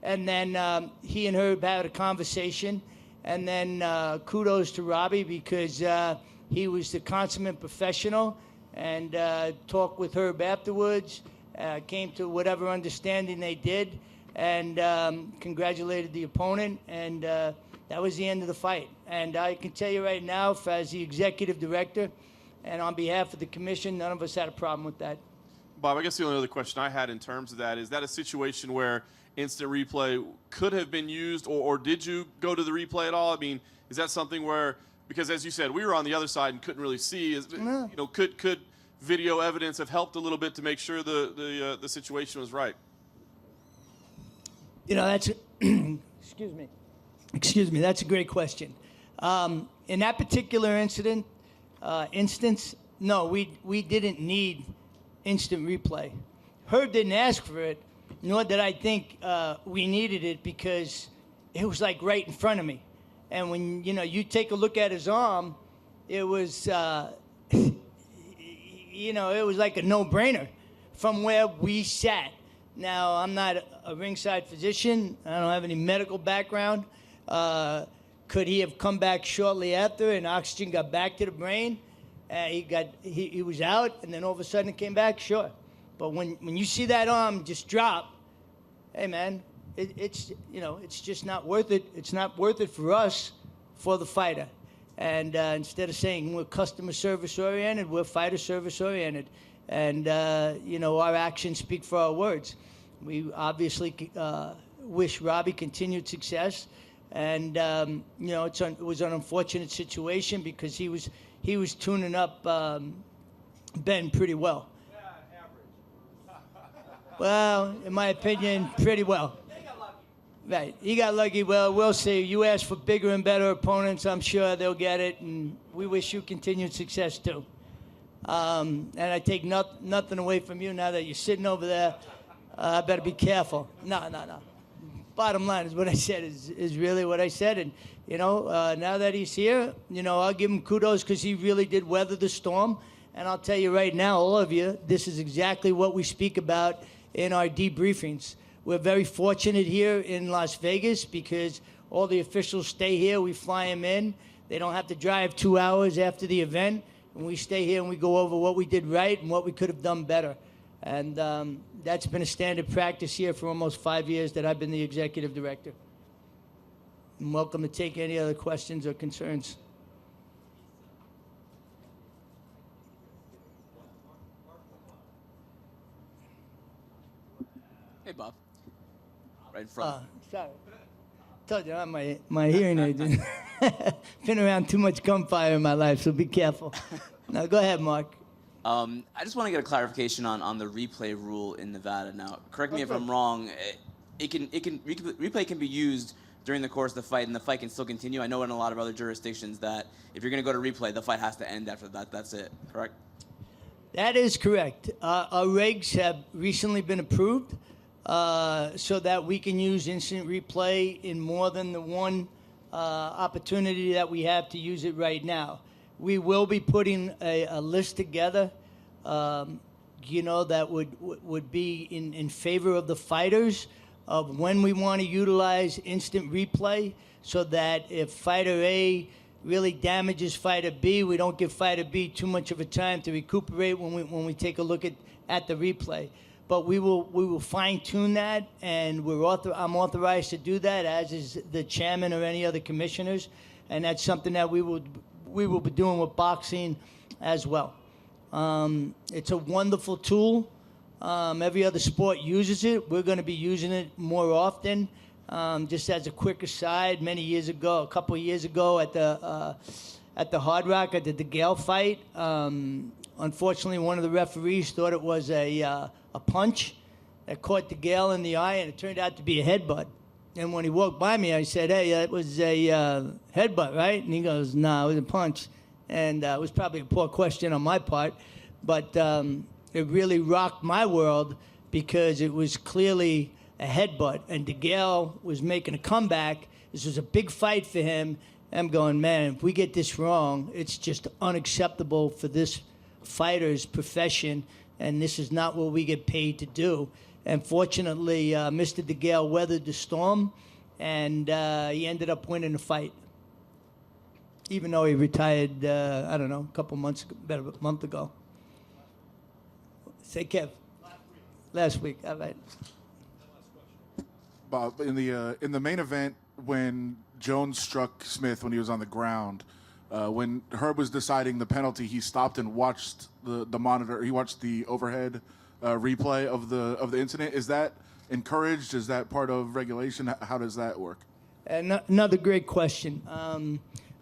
And then he and Herb had a conversation. And then kudos to Robbie because he was the consummate professional and talked with Herb afterwards, came to whatever understanding they did, and congratulated the opponent. And that was the end of the fight. And I can tell you right now, as the executive director and on behalf of the commission, none of us had a problem with that. Bob, I guess the only other question I had in terms of that is that a situation where instant replay could have been used, or did you go to the replay at all? I mean, is that something where, because as you said, we were on the other side and couldn't really see, could video evidence have helped a little bit to make sure the situation was right? That's excuse me, that's a great question. In that particular instance, no, we didn't need instant replay. Herb didn't ask for it, nor did I think we needed it because it was like right in front of me. And when, you take a look at his arm, it was, it was like a no-brainer from where we sat. Now, I'm not a ringside physician. I don't have any medical background. Could he have come back shortly after and oxygen got back to the brain? He was out, and then all of a sudden it came back? Sure. But when you see that arm just drop, hey, man, it's just not worth it. It's not worth it for us, for the fighter. And instead of saying we're customer service oriented, we're fighter service oriented. And, our actions speak for our words. We obviously wish Robbie continued success. And, it was an unfortunate situation because he was tuning up Ben pretty well. Well, in my opinion, pretty well. Right. He got lucky. Well, we'll see. You ask for bigger and better opponents. I'm sure they'll get it. And we wish you continued success, too. And I take nothing away from you now that you're sitting over there. I better be careful. No. Bottom line is what I said is really what I said. And, now that he's here, I'll give him kudos because he really did weather the storm. And I'll tell you right now, all of you, this is exactly what we speak about in our debriefings. We're very fortunate here in Las Vegas because all the officials stay here. We fly them in. They don't have to drive 2 hours after the event. And we stay here and we go over what we did right and what we could have done better. And that's been a standard practice here for almost 5 years that I've been the executive director. I'm welcome to take any other questions or concerns. Hey, Bob. Right in front. Sorry. Told you, I'm my hearing aid. Been around too much gunfire in my life, so be careful. Now, go ahead, Mark. I just want to get a clarification on the replay rule in Nevada. Now, correct me if I'm wrong. Replay can be used during the course of the fight, and the fight can still continue. I know in a lot of other jurisdictions that if you're going to go to replay, the fight has to end after that. That's it. Correct? That is correct. Our regs have recently been approved so that we can use instant replay in more than the one opportunity that we have to use it right now. We will be putting a list together, that would be in favor of the fighters of when we want to utilize instant replay, so that if fighter A really damages fighter B, we don't give fighter B too much of a time to recuperate when we take a look at the replay. But we will fine tune that, and I'm authorized to do that, as is the chairman or any other commissioners, and that's something that we will be doing with boxing as well. It's a wonderful tool. Every other sport uses it. We're going to be using it more often. Just as a quick aside, a couple of years ago at the Hard Rock at the DeGale fight, unfortunately one of the referees thought it was a punch that caught DeGale in the eye, and it turned out to be a headbutt. And when he walked by me, I said, "Hey, it was a headbutt, right?" And he goes, "No, it was a punch." And it was probably a poor question on my part, but it really rocked my world because it was clearly a headbutt, and DeGale was making a comeback. This was a big fight for him. I'm going, man, if we get this wrong, it's just unacceptable for this fighter's profession, and this is not what we get paid to do. And fortunately, Mr. DeGale weathered the storm, and he ended up winning the fight, even though he retired, a about a month ago. Say, Kev. Last week. All right. Bob, in the main event, when Jones struck Smith when he was on the ground, when Herb was deciding the penalty, he stopped and watched the monitor. He watched the overhead replay of the incident. Is that encouraged? Is that part of regulation? How does that work? Another great question.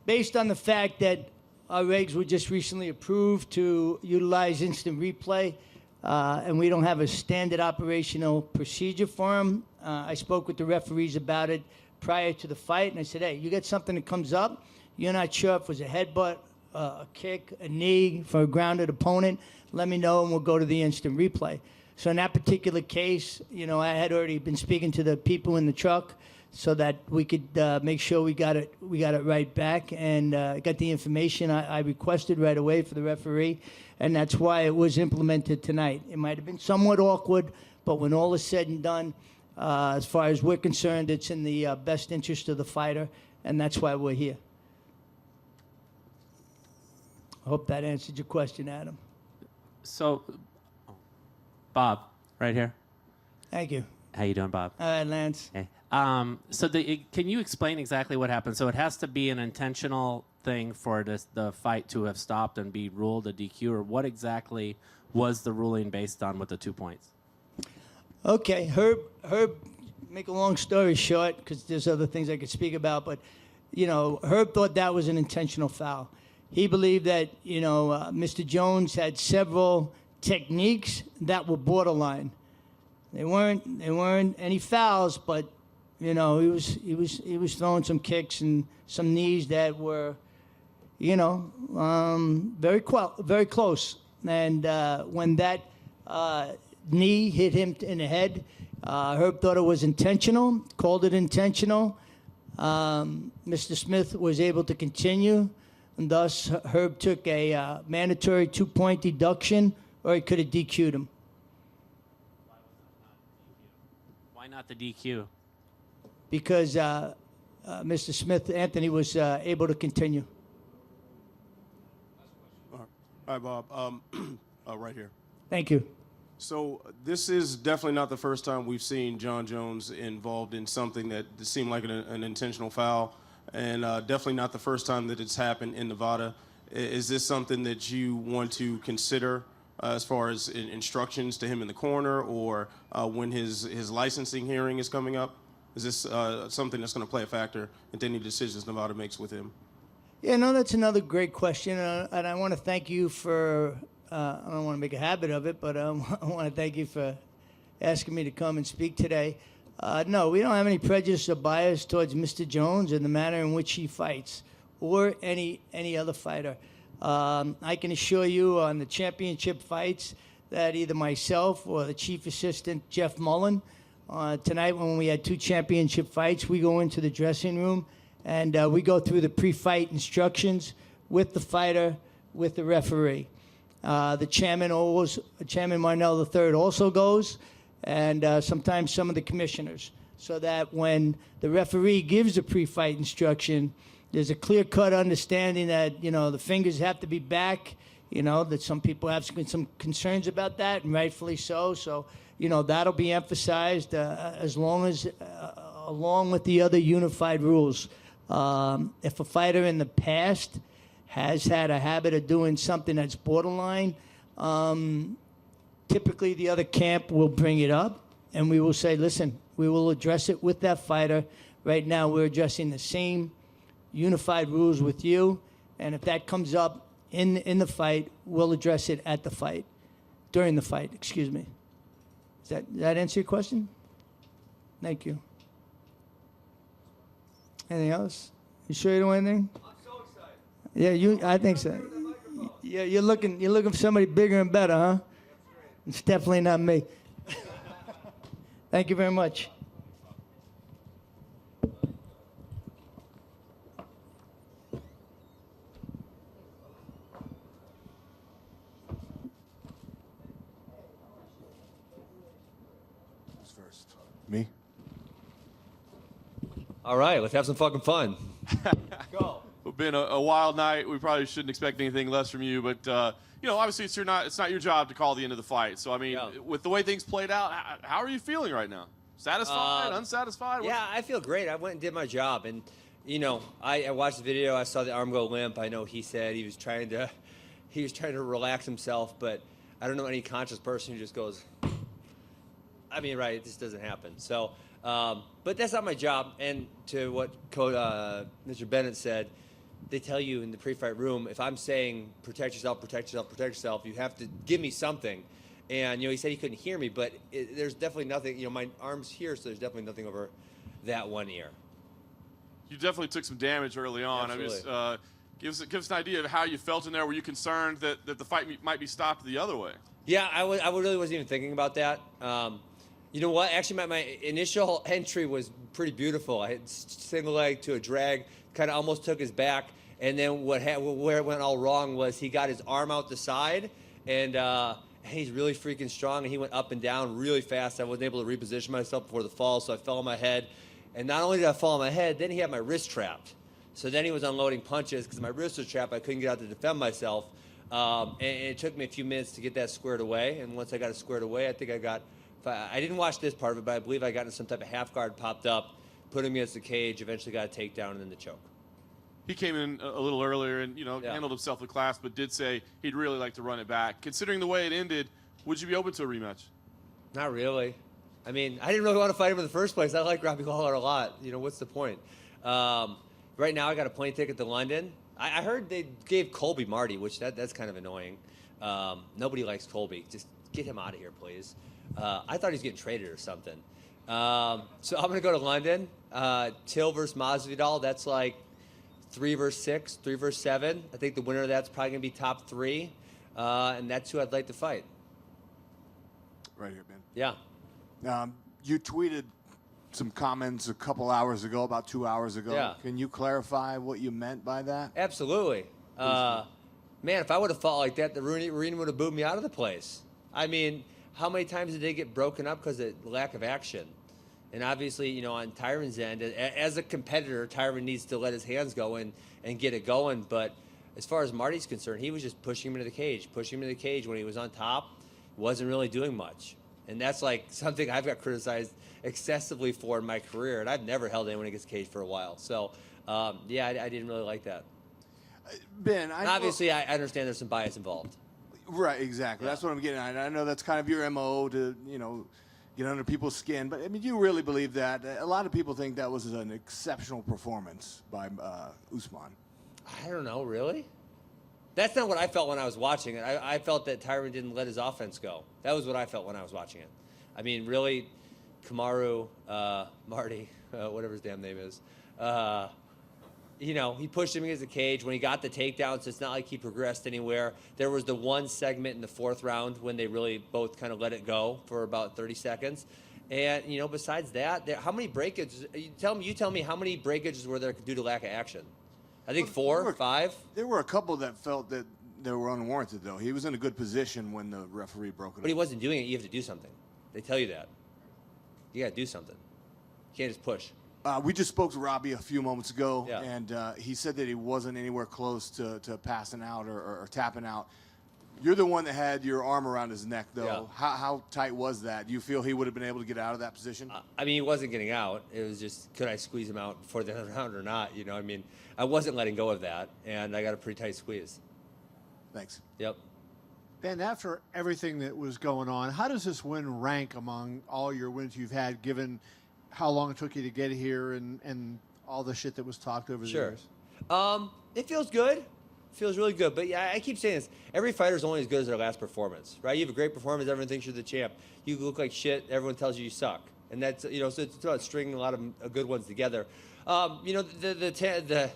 Based on the fact that our regs were just recently approved to utilize instant replay, and we don't have a standard operational procedure for them, I spoke with the referees about it prior to the fight, and I said, hey, you got something that comes up, you're not sure if it was a headbutt, a kick, a knee for a grounded opponent, let me know and we'll go to the instant replay. So in that particular case, I had already been speaking to the people in the truck so that we could make sure we got it right back, and got the information I requested right away for the referee, and that's why it was implemented tonight. It might have been somewhat awkward, but when all is said and done, as far as we're concerned, it's in the best interest of the fighter, and that's why we're here. I hope that answered your question, Adam. So, Bob, right here. Thank you. How you doing, Bob? All right, Lance. Hey. Can you explain exactly what happened? So it has to be an intentional thing for the fight to have stopped and be ruled a DQ, or what exactly was the ruling based on with the 2 points? Okay, Herb, make a long story short, because there's other things I could speak about, but, Herb thought that was an intentional foul. He believed that, Mr. Jones had several techniques that were borderline. They weren't any fouls, but, he was throwing some kicks and some knees that were, very close. And when that knee hit him in the head, Herb thought it was intentional, called it intentional. Mr. Smith was able to continue, and thus Herb took a mandatory 2-point deduction, or he could have DQ'd him. Why not the DQ? Because Mr. Smith, Anthony, was able to continue. All right, Bob. Right here. Thank you. So this is definitely not the first time we've seen John Jones involved in something that seemed like an intentional foul, and definitely not the first time that it's happened in Nevada. Is this something that you want to consider as far as instructions to him in the corner, or when his licensing hearing is coming up? Is this something that's going to play a factor into any decisions Nevada makes with him? Yeah, no, that's another great question, and I want to thank you for I don't want to make a habit of it, but I want to thank you for asking me to come and speak today. No, we don't have any prejudice or bias towards Mr. Jones and the manner in which he fights, or any other fighter. I can assure you on the championship fights that either myself or the chief assistant, Jeff Mullen, tonight when we had 2 championship fights, we go into the dressing room and we go through the pre-fight instructions with the fighter, with the referee. The chairman Marnell III also goes, and sometimes some of the commissioners, so that when the referee gives a pre-fight instruction, there's a clear-cut understanding that, the fingers have to be back, that some people have some concerns about that, and rightfully so. So, that'll be emphasized along with the other unified rules. If a fighter in the past has had a habit of doing something that's borderline, typically the other camp will bring it up, and we will say, listen, we will address it with that fighter. Right now, we're addressing the same unified rules with you, and if that comes up in the fight, we'll address it at the fight, during the fight, excuse me. Does that answer your question? Thank you. Anything else? You sure you don't want anything? I'm so excited. Yeah, I think so. Yeah, you're looking for somebody bigger and better, huh? It's definitely not me. Thank you very much. Who's first? Me? All right, let's have some fucking fun. Go. It's been a wild night. We probably shouldn't expect anything less from you, but obviously it's not your job to call the end of the fight. So I mean, with the way things played out, how are you feeling right now? Satisfied? Unsatisfied? Yeah, I feel great. I went and did my job, and I watched the video. I saw the arm go limp. I know he said he was trying to relax himself, but I don't know any conscious person who just goes. I mean, right? This doesn't happen. So, but that's not my job. And to what Mr. Bennett said, they tell you in the pre-fight room, if I'm saying protect yourself, protect yourself, protect yourself, you have to give me something. And he said he couldn't hear me, but there's definitely nothing. My arm's here, so there's definitely nothing over that one ear. You definitely took some damage early on. Absolutely. I mean, give us an idea of how you felt in there. Were you concerned that the fight might be stopped the other way? Yeah, I really wasn't even thinking about that. You know what? Actually, my initial entry was pretty beautiful. I had single leg to a drag, kind of almost took his back, and then where it went all wrong was he got his arm out the side, and he's really freaking strong, and he went up and down really fast. I wasn't able to reposition myself before the fall, so I fell on my head. And not only did I fall on my head, then he had my wrist trapped. So then he was unloading punches because my wrist was trapped. I couldn't get out to defend myself. And it took me a few minutes to get that squared away. And once I got it squared away, I think I didn't watch this part of it, but I believe I got into some type of half guard, popped up, put him against the cage, eventually got a takedown, and then the choke. He came in a little earlier and handled himself with class, but did say he'd really like to run it back. Considering the way it ended, would you be open to a rematch? Not really. I mean, I didn't really want to fight him in the first place. I like Robbie Lawler a lot. What's the point? Right now, I got a plane ticket to London. I heard they gave Colby Marty, which that's kind of annoying. Nobody likes Colby. Just get him out of here, please. I thought he was getting traded or something. So I'm going to go to London. Till versus Masvidal, that's like 3 versus 6, 3 versus 7. I think the winner of that's probably going to be top 3. And that's who I'd like to fight. Right here, Ben. Yeah. You tweeted some comments a couple hours ago, about 2 hours ago. Yeah. Can you clarify what you meant by that? Absolutely. Man, if I would have fought like that, the arena would have booed me out of the place. I mean, how many times did they get broken up because of lack of action? And obviously, on Tyron's end, as a competitor, Tyron needs to let his hands go and get it going. But as far as Marty's concerned, he was just pushing him into the cage when he was on top. Wasn't really doing much. And that's like something I've got criticized excessively for in my career. And I've never held anyone against cage for a while. So, I didn't really like that. Ben, obviously, I understand there's some bias involved. Right, exactly. Yeah. That's what I'm getting at. I know that's kind of your MO to, get under people's skin. But, I mean, you really believe that? A lot of people think that was an exceptional performance by Usman. I don't know, really? That's not what I felt when I was watching it. I felt that Tyron didn't let his offense go. That was what I felt when I was watching it. I mean, really, Kamaru, Marty, whatever his damn name is, you know, he pushed him against the cage. When he got the takedown, so it's not like he progressed anywhere. There was the one segment in the 4th round when they really both kind of let it go for about 30 seconds. And, you know, besides that, how many breakages? You tell me how many breakages were there due to lack of action? I think 4, 5. There were a couple that felt that they were unwarranted, though. He was in a good position when the referee broke it up. But he wasn't doing it. You have to do something. They tell you that. You got to do something. You can't just push. We just spoke to Robbie a few moments ago, and he said that he wasn't anywhere close to passing out or tapping out. You're the one that had your arm around his neck, though. Yeah. How tight was that? Do you feel he would have been able to get out of that position? I mean, he wasn't getting out. It was just, could I squeeze him out before the end of the round or not? You know, I mean, I wasn't letting go of that, and I got a pretty tight squeeze. Thanks. Yep. Ben, after everything that was going on, how does this win rank among all your wins you've had, given how long it took you to get here and all the shit that was talked over the years? It feels good. Feels really good. But yeah, I keep saying this. Every fighter's only as good as their last performance, right? You have a great performance, everyone thinks you're the champ. You look like shit, everyone tells you suck. And that's, you know, so it's about stringing a lot of good ones together. You know, the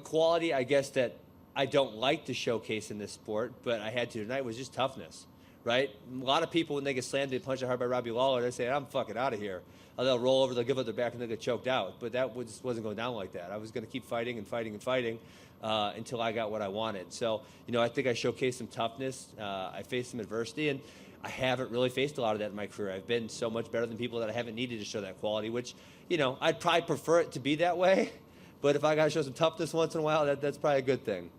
quality, I guess, that I don't like to showcase in this sport, but I had to tonight, was just toughness, right? A lot of people, when they get slammed, they punch it hard by Robbie Lawler, they say, I'm fucking out of here. They'll roll over, they'll give up their back, and they'll get choked out. But that just wasn't going down like that. I was going to keep fighting and fighting and fighting until I got what I wanted. So, you know, I think I showcased some toughness. I faced some adversity, and I haven't really faced a lot of that in my career. I've been so much better than people that I haven't needed to show that quality, which, you know, I'd probably prefer it to be that way. But if I got to show some toughness once in a while, that's probably a good thing.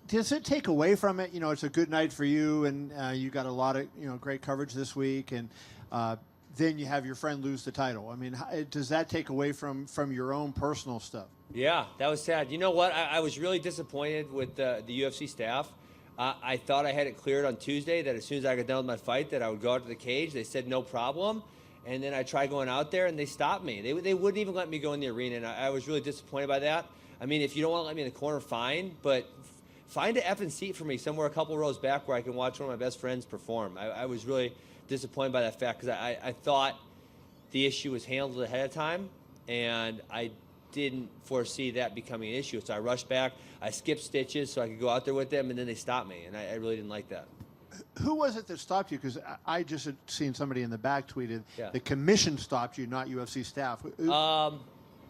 Does it take away from it? You know, it's a good night for you, and you got a lot of, you know, great coverage this week, and then you have your friend lose the title. I mean, does that take away from your own personal stuff? Yeah, that was sad. You know what? I was really disappointed with the UFC staff. I thought I had it cleared on Tuesday that as soon as I got done with my fight that I would go out to the cage. They said no problem. And then I tried going out there, and they stopped me. They wouldn't even let me go in the arena, and I was really disappointed by that. I mean, if you don't want to let me in the corner, fine, but find an effing seat for me somewhere a couple rows back where I can watch one of my best friends perform. I was really disappointed by that fact because I thought the issue was handled ahead of time, and I didn't foresee that becoming an issue. So I rushed back. I skipped stitches so I could go out there with them, and then they stopped me, and I really didn't like that. Who was it that stopped you? Because I just had seen somebody in the back tweeted Yeah. the commission stopped you, not UFC staff.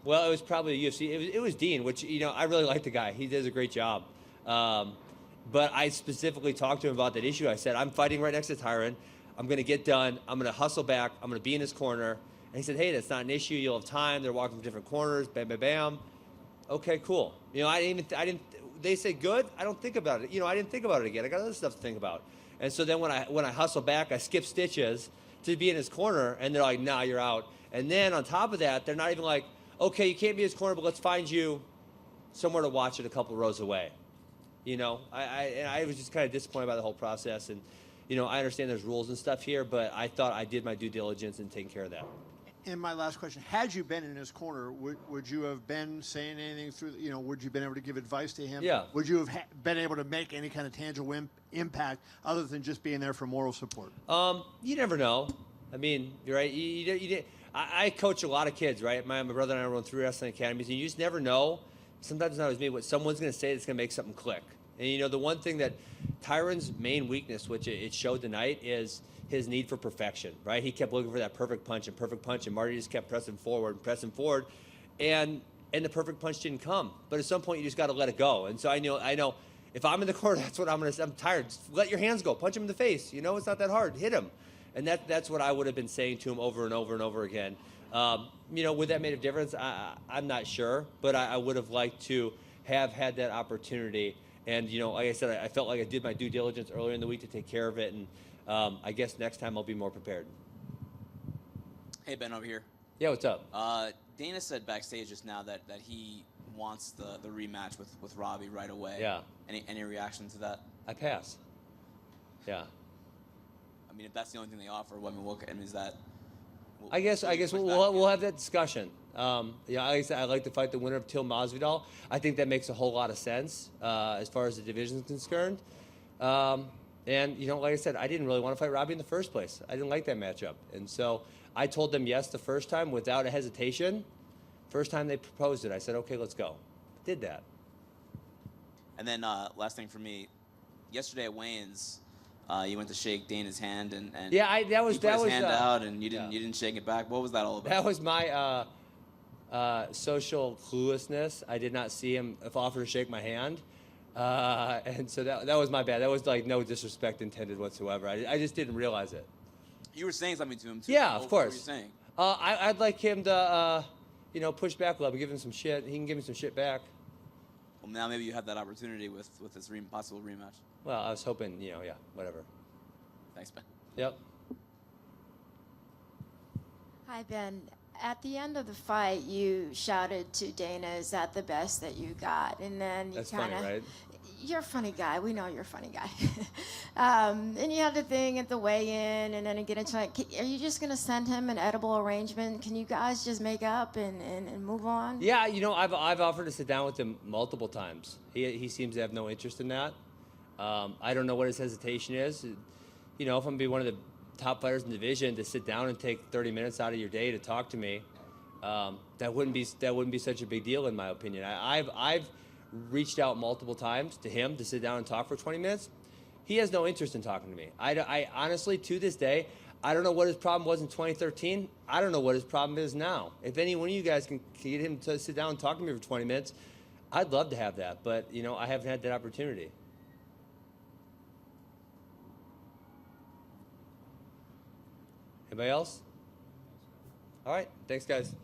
Well, it was probably the UFC. It was Dean, which, you know, I really like the guy. He does a great job. But I specifically talked to him about that issue. I said, I'm fighting right next to Tyron. I'm going to get done. I'm going to hustle back. I'm going to be in his corner. And he said, hey, that's not an issue. You'll have time. They're walking from different corners. Bam, bam, bam. Okay, cool. You know, I didn't. They say good. I don't think about it. You know, I didn't think about it again. I got other stuff to think about. And so then when I hustle back, I skip stitches to be in his corner, and they're like, nah, you're out. And then on top of that, they're not even like, okay, you can't be in his corner, but let's find you somewhere to watch it a couple rows away. You know, I was just kind of disappointed by the whole process. And, you know, I understand there's rules and stuff here, but I thought I did my due diligence in taking care of that. And my last question, had you been in his corner, would you have been saying anything through, you know, would you have been able to give advice to him? Yeah. Would you have been able to make any kind of tangible impact other than just being there for moral support? You never know. I mean, you're right. I coach a lot of kids, right? My brother and I run 3 wrestling academies, and you just never know. Sometimes it's not always me, what someone's going to say that's going to make something click. And, you know, the one thing that Tyron's main weakness, which it showed tonight, is his need for perfection, right? He kept looking for that perfect punch, and Marty just kept pressing forward, and the perfect punch didn't come. But at some point, you just got to let it go. And so I know, if I'm in the corner, that's what I'm going to say. I'm tired. Just let your hands go. Punch him in the face. You know, it's not that hard. Hit him. And that's what I would have been saying to him over and over and over again. You know, would that made a difference? I'm not sure, but I would have liked to have had that opportunity. And, you know, like I said, I felt like I did my due diligence earlier in the week to take care of it. And I guess next time I'll be more prepared. Hey, Ben, over here. Yeah, what's up? Dana said backstage just now that he wants the rematch with Robbie right away. Yeah. Any reaction to that? I pass. Yeah. I mean, if that's the only thing they offer, I mean, is that? I guess we'll have that discussion. Yeah, like I said, I'd like to fight the winner of Till Masvidal. I think that makes a whole lot of sense as far as the division is concerned. And, like I said, I didn't really want to fight Robbie in the first place. I didn't like that matchup. And so I told them yes the first time without a hesitation. First time they proposed it, I said, okay, let's go. Did that. And then last thing for me, yesterday at weigh-ins, you went to shake Dana's hand, and yeah, that was he put his hand out, and you didn't shake it back. What was that all about? That was my social cluelessness. I did not see him offer to shake my hand, and so that was my bad. That was like no disrespect intended whatsoever. I just didn't realize it. You were saying something to him too. Yeah, of What course. were you saying? I'd like him to push back a little bit, give him some shit. He can give me some shit back. Well, now maybe you have that opportunity with this possible rematch. Well, I was hoping, yeah, whatever. Thanks, Ben. Yep. Hi, Ben. At the end of the fight, you shouted to Dana, "Is that the best that you got?" And then you That's kind funny, of. right? You're a funny guy. We know you're a funny guy. And you have the thing at the weigh-in, and then you get into like, are you just going to send him an edible arrangement? Can you guys just make up and move on? Yeah, I've offered to sit down with him multiple times. He seems to have no interest in that. I don't know what his hesitation is. If I'm going to be one of the top fighters in the division, to sit down and take 30 minutes out of your day to talk to me, that wouldn't be such a big deal in my opinion. I've reached out multiple times to him to sit down and talk for 20 minutes. He has no interest in talking to me. I honestly, to this day, I don't know what his problem was in 2013. I don't know what his problem is now. If any one of you guys can get him to sit down and talk to me for 20 minutes, I'd love to have that. But, I haven't had that opportunity. Anybody else? All right. Thanks, guys.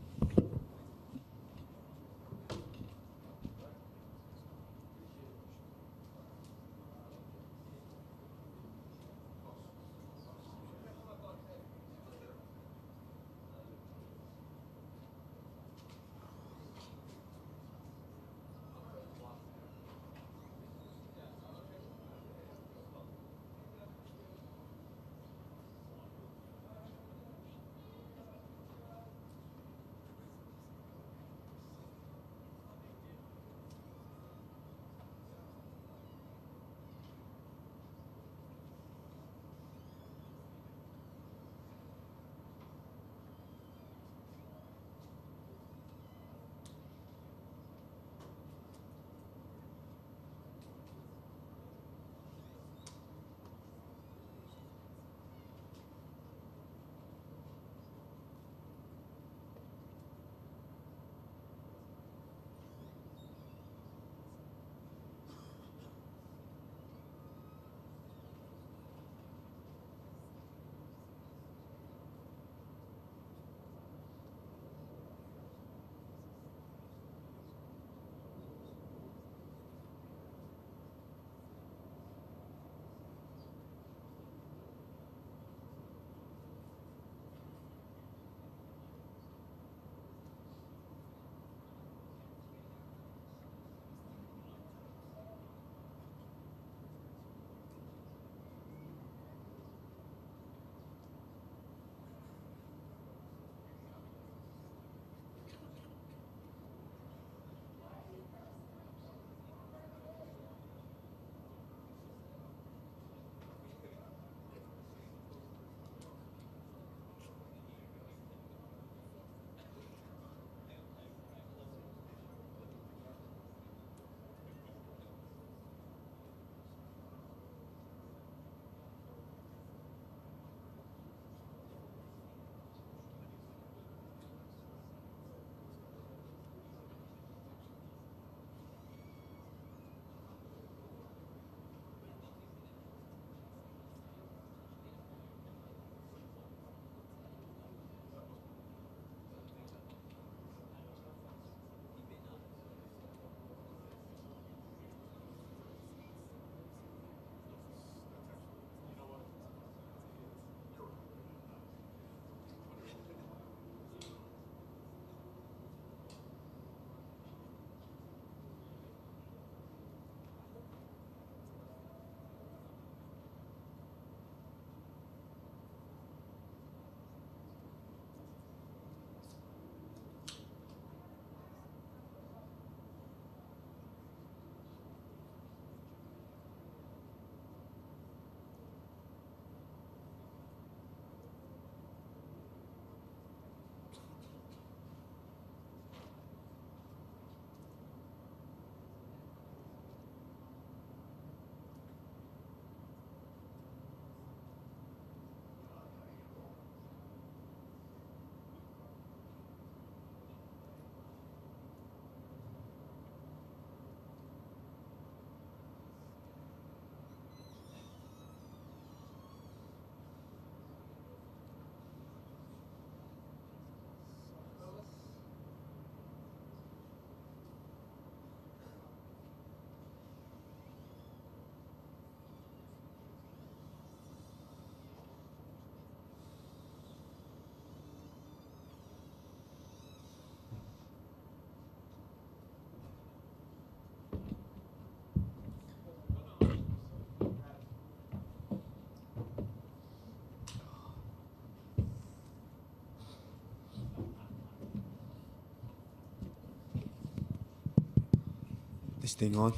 this thing on?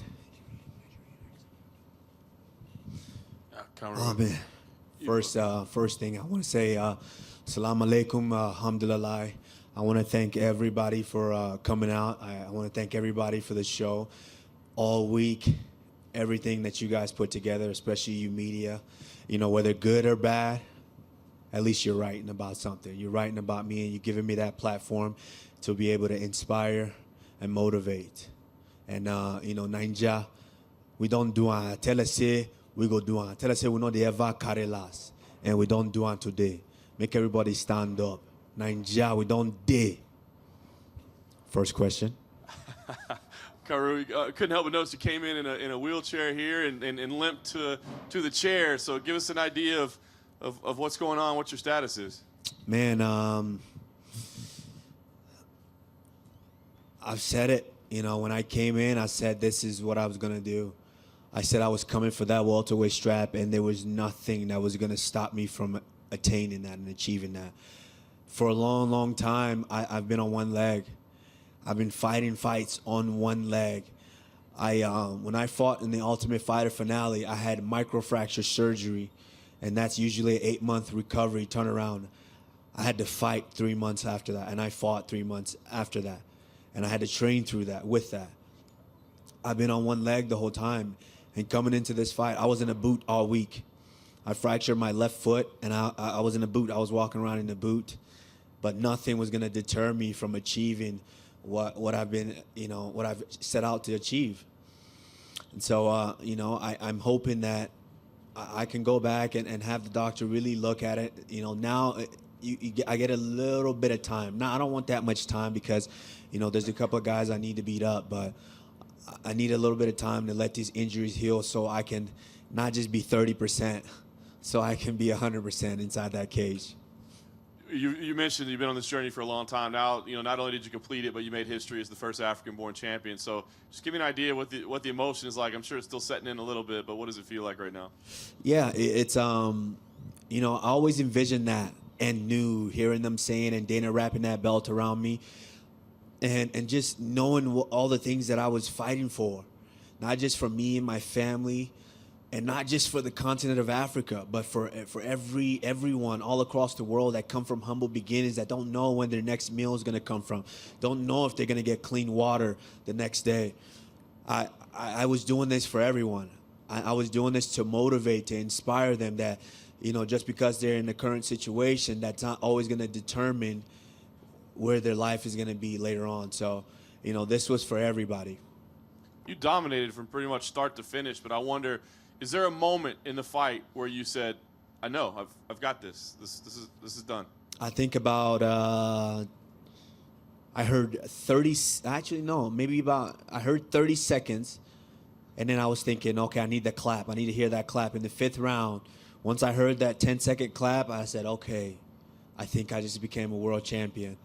Cameroon. Oh man. First thing I want to say, Assalamu alaikum, alhamdulillah. I want to thank everybody for coming out. I want to thank everybody for the show all week. Everything that you guys put together, especially you media, you know, whether good or bad, at least you're writing about something. You're writing about me, and you're giving me that platform to be able to inspire and motivate. And you know, Ninja, we don't do on telese, we go do on telese. We know the ever carry last, and we don't do on today. Make everybody stand up. Ninja, we don't day. First question. Karu, couldn't help but notice you came in a wheelchair here and limped to the chair. So give us an idea of what's going on, what your status is. Man, I've said it. You know, when I came in, I said this is what I was going to do. I said I was coming for that welterweight strap, and there was nothing that was going to stop me from attaining that and achieving that. For a long, long time, I've been on one leg. I've been fighting fights on one leg. When I fought in the Ultimate Fighter finale, I had microfracture surgery, and that's usually an 8-month recovery turnaround. I had to fight 3 months after that, and I fought 3 months after that. And I had to train through that, with that. I've been on one leg the whole time. And coming into this fight, I was in a boot all week. I fractured my left foot, and I was in a boot. I was walking around in a boot. But nothing was going to deter me from achieving what I've been, you know, what I've set out to achieve. And so, you know, I'm hoping that I can go back and have the doctor really look at it. You know, now I get a little bit of time. Now, I don't want that much time because, you know, there's a couple of guys I need to beat up, but I need a little bit of time to let these injuries heal so I can not just be 30%, so I can be 100% inside that cage. You mentioned you've been on this journey for a long time now. You know, not only did you complete it, but you made history as the first African-born champion. So just give me an idea what the emotion is like. I'm sure it's still setting in a little bit, but what does it feel like right now? Yeah, it's you know, I always envisioned that and knew, hearing them saying and Dana wrapping that belt around me, and just knowing all the things that I was fighting for, not just for me and my family, and not just for the continent of Africa, but for everyone all across the world that come from humble beginnings, that don't know when their next meal is going to come from, don't know if they're going to get clean water the next day. I was doing this for everyone. I was doing this to motivate, to inspire them that, you know, just because they're in the current situation, that's not always going to determine where their life is going to be later on. So, you know, this was for everybody. You dominated from pretty much start to finish, but I wonder, is there a moment in the fight where you said, I know, I've got this. This is done? I think about I heard 30, actually no, maybe about, I heard 30 seconds, and then I was thinking, okay, I need the clap. I need to hear that clap. In the 5th round, once I heard that 10-second clap, I said, okay, I think I just became a world champion.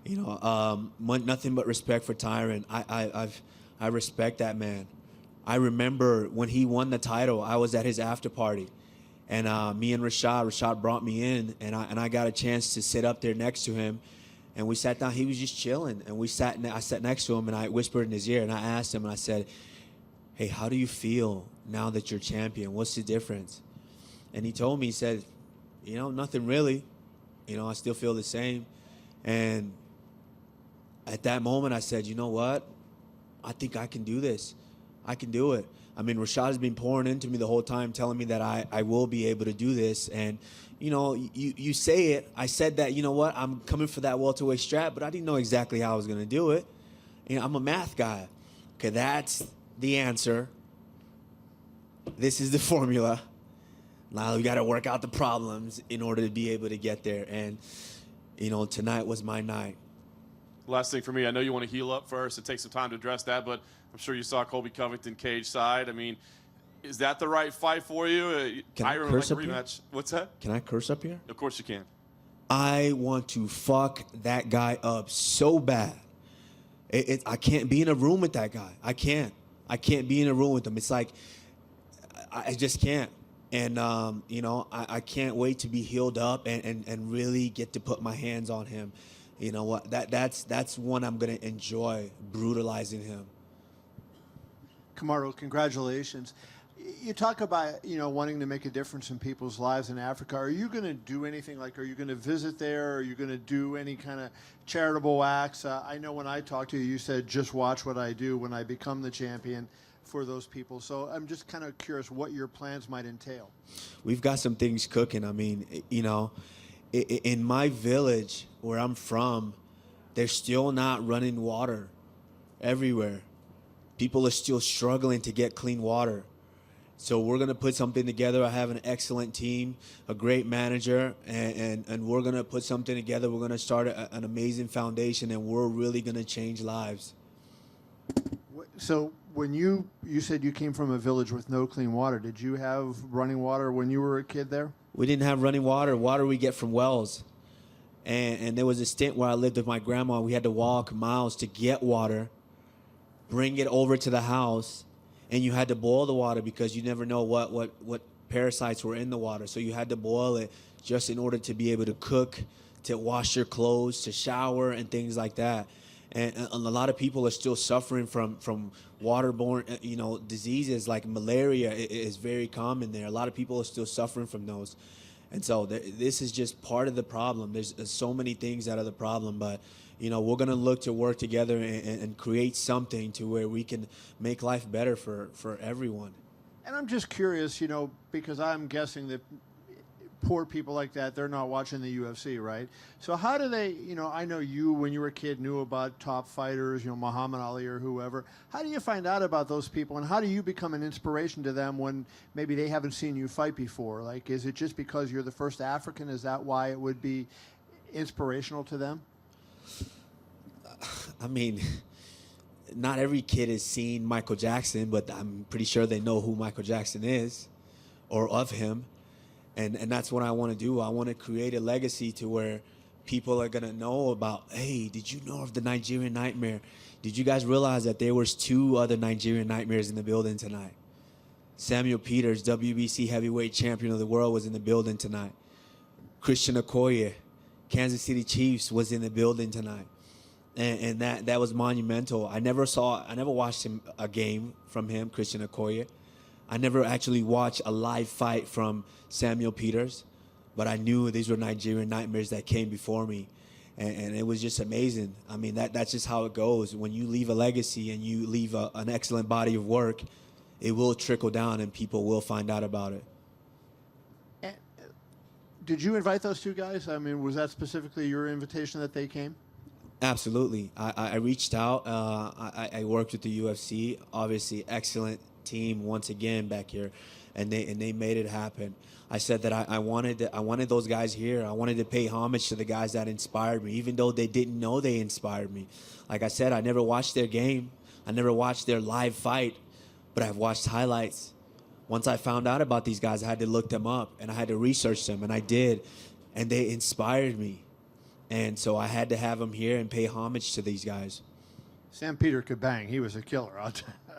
You know, nothing but respect for Tyron. I respect that man. I remember when he won the title, I was at his after party, and me and Rashad brought me in, and I got a chance to sit up there next to him, and we sat down. He was just chilling, and I sat next to him, and I whispered in his ear, and I asked him, and I said, hey, how do you feel now that you're champion? What's the difference? And he told me, he said, you know, nothing really. You know, I still feel the same. And at that moment, I said, you know what? I think I can do this. I can do it. I mean, Rashad has been pouring into me the whole time, telling me that I will be able to do this. And, you know, you say it. I said that, you know what, I'm coming for that welterweight strap, but I didn't know exactly how I was going to do it. You know, I'm a math guy. Okay, that's the answer. This is the formula. Now we got to work out the problems in order to be able to get there. And, you know, tonight was my night. Last thing for me, I know you want to heal up first. It takes some time to address that, but I'm sure you saw Colby Covington cage side. I mean, is that the right fight for you? Can I curse up here? Rematch. What's that? Can I curse up here? Of course you can. I want to fuck that guy up so bad. I can't be in a room with that guy. I can't be in a room with him. It's like, I just can't. And, you know, I can't wait to be healed up and really get to put my hands on him. You know what? That's one I'm going to enjoy, brutalizing him. Kamaru, congratulations. You talk about, wanting to make a difference in people's lives in Africa. Are you going to do anything are you going to visit there? Are you going to do any kind of charitable acts? I know when I talked to you, you said, just watch what I do when I become the champion for those people. So I'm just kind of curious what your plans might entail. We've got some things cooking. I mean, in my village where I'm from, they're still not running water everywhere. People are still struggling to get clean water. So we're going to put something together. I have an excellent team, a great manager, and we're going to put something together. We're going to start an amazing foundation, and we're really going to change lives. So when you said you came from a village with no clean water, did you have running water when you were a kid there? We didn't have running water. Water we get from wells. And there was a stint where I lived with my grandma. We had to walk miles to get water, bring it over to the house, and you had to boil the water because you never know what parasites were in the water. So you had to boil it just in order to be able to cook, to wash your clothes, to shower, and things like that. And a lot of people are still suffering from waterborne, diseases like malaria is very common there. A lot of people are still suffering from those. And so this is just part of the problem. There's so many things that are the problem, but we're going to look to work together and create something to where we can make life better for everyone. And I'm just curious, because I'm guessing that poor people like that, they're not watching the UFC, right? So how do they, I know you, when you were a kid, knew about top fighters, Muhammad Ali or whoever. How do you find out about those people, and how do you become an inspiration to them when maybe they haven't seen you fight before? Like, is it just because you're the first African? Is that why it would be inspirational to them? I mean, not every kid has seen Michael Jackson, but I'm pretty sure they know who Michael Jackson is or of him. And that's what I want to do. I want to create a legacy to where people are going to know about, hey, did you know of the Nigerian Nightmare? Did you guys realize that there was 2 other Nigerian Nightmares in the building tonight? Samuel Peters, WBC heavyweight champion of the world, was in the building tonight. Christian Okoye, Kansas City Chiefs, was in the building tonight. And that was monumental. I never watched a game from him, Christian Okoye. I never actually watched a live fight from Samuel Peters, but I knew these were Nigerian Nightmares that came before me. And it was just amazing. I mean, that's just how it goes. When you leave a legacy and you leave an excellent body of work, it will trickle down and people will find out about it. Did you invite those 2 guys? I mean, was that specifically your invitation that they came? Absolutely. I reached out. I worked with the UFC. Obviously, excellent team once again back here, and they made it happen. I said that I wanted those guys here. I wanted to pay homage to the guys that inspired me, even though they didn't know they inspired me. Like I said, I never watched their game. I never watched their live fight, but I've watched highlights. Once I found out about these guys, I had to look them up, and I had to research them, and I did, and they inspired me. And so I had to have them here and pay homage to these guys. Sam Peter could bang. He was a killer.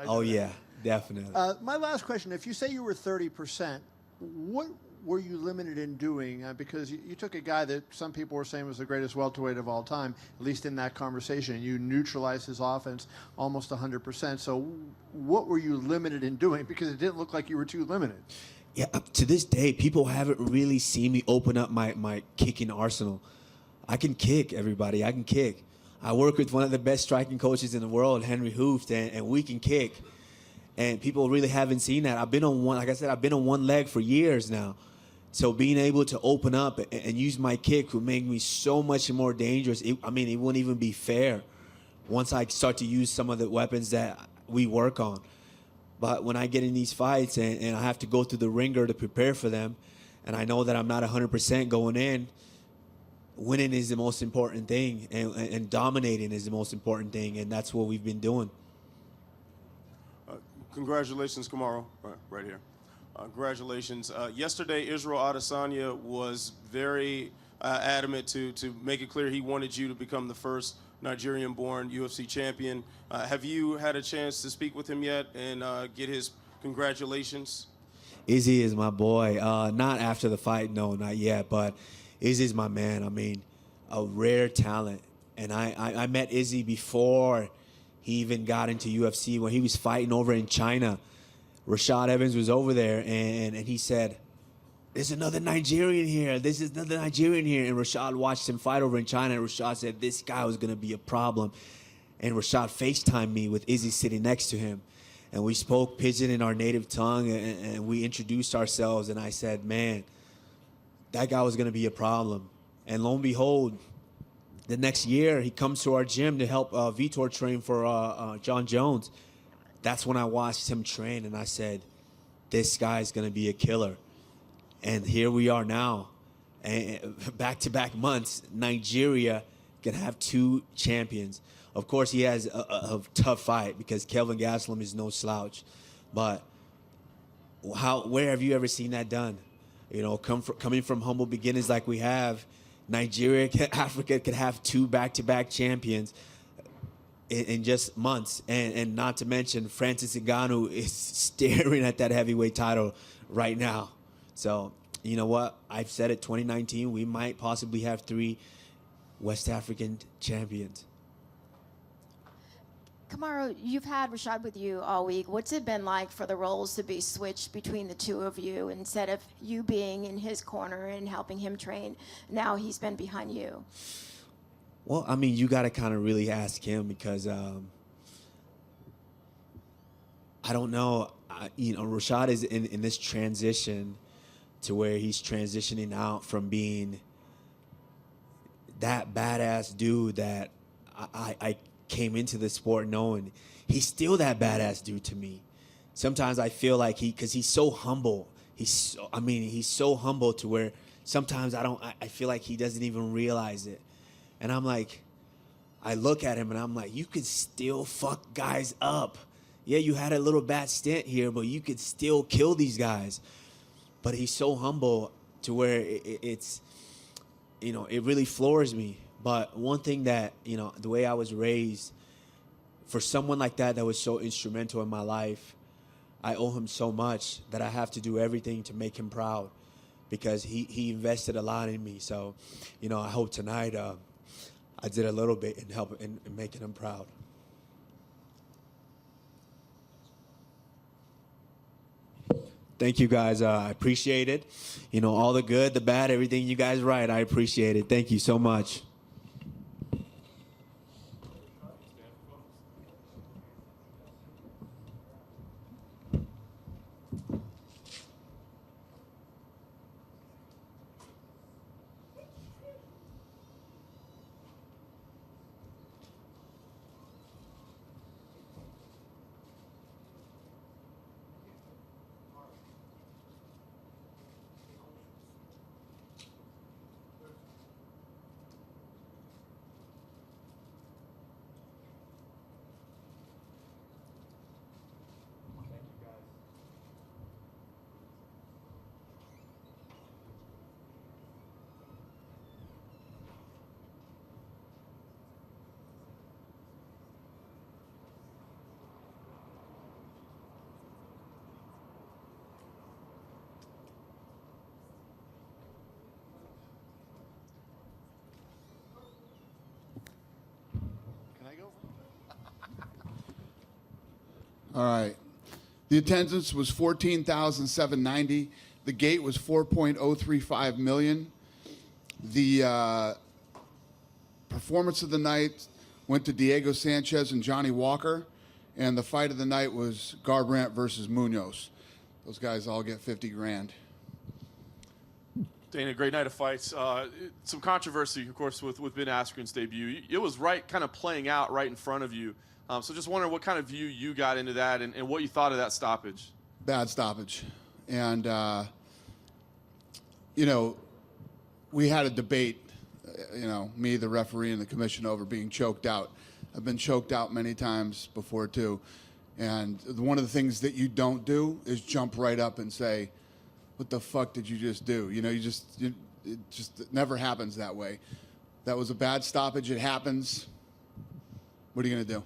Oh, yeah, definitely. My last question, if you say you were 30%, what were you limited in doing? Because you took a guy that some people were saying was the greatest welterweight of all time, at least in that conversation, and you neutralized his offense almost 100%. So what were you limited in doing? Because it didn't look like you were too limited. Yeah, to this day, people haven't really seen me open up my kicking arsenal. I can kick, everybody. I can kick. I work with one of the best striking coaches in the world, Henry Hooft, and we can kick. And people really haven't seen that. I've been on one, like I said, I've been on one leg for years now. So being able to open up and use my kick would make me so much more dangerous. It wouldn't even be fair once I start to use some of the weapons that we work on. But when I get in these fights and I have to go through the ringer to prepare for them, and I know that I'm not 100% going in, winning is the most important thing, and dominating is the most important thing, and that's what we've been doing. Congratulations, Kamaru. Right here. Congratulations. Yesterday, Israel Adesanya was very adamant to make it clear he wanted you to become the first Nigerian-born UFC champion. Have you had a chance to speak with him yet and get his congratulations? Izzy is my boy. Not after the fight, no, not yet, but Izzy's my man. I mean, a rare talent. And I met Izzy before He even got into UFC when he was fighting over in China. Rashad Evans was over there, and he said, "There's another Nigerian here. This is another Nigerian here." And Rashad watched him fight over in China, and Rashad said, "This guy was going to be a problem." And Rashad FaceTimed me with Izzy sitting next to him. And we spoke Pidgin in our native tongue, and we introduced ourselves. And I said, man, that guy was going to be a problem. And lo and behold, the next year, he comes to our gym to help Vitor train for John Jones. That's when I watched him train, and I said, this guy's going to be a killer. And here we are now. And back-to-back months, Nigeria can have 2 champions. Of course, he has a tough fight because Kelvin Gastelum is no slouch. But where have you ever seen that done? You know, coming from humble beginnings like we have, Nigeria, Africa could have 2 back-to-back champions in just months. And not to mention, Francis Ngannou is staring at that heavyweight title right now. So, you know what? I've said it, 2019, we might possibly have 3 West African champions. Kamaru, you've had Rashad with you all week. What's it been like for the roles to be switched between the two of you? Instead of you being in his corner and helping him train, now he's been behind you. Well, I mean, you got to kind of really ask him because I don't know. Rashad is in this transition to where he's transitioning out from being that badass dude that I came into the sport knowing. He's still that badass dude to me. Sometimes I feel like because he's so humble. He's so humble to where sometimes I feel like he doesn't even realize it. And I'm like, I look at him and I'm like, you could still fuck guys up. Yeah, you had a little bad stint here, but you could still kill these guys. But he's so humble to where it's, it really floors me. But one thing that, the way I was raised, for someone like that was so instrumental in my life, I owe him so much that I have to do everything to make him proud because he invested a lot in me. So, I hope tonight I did a little bit in helping in making him proud. Thank you, guys. I appreciate it. All the good, the bad, everything you guys write, I appreciate it. Thank you so much. All right. The attendance was 14,790. The gate was 4.035 million. The performance of the night went to Diego Sanchez and Johnny Walker. And the fight of the night was Garbrandt versus Munoz. Those guys all get 50 grand. Dana, great night of fights. Some controversy, of course, with Ben Askren's debut. It was kind of playing out right in front of you. So just wondering what kind of view you got into that and what you thought of that stoppage. Bad stoppage. And, we had a debate, me, the referee, and the commission over being choked out. I've been choked out many times before, too. And one of the things that you don't do is jump right up and say, what the fuck did you just do? It never happens that way. That was a bad stoppage. It happens. What are you going to do?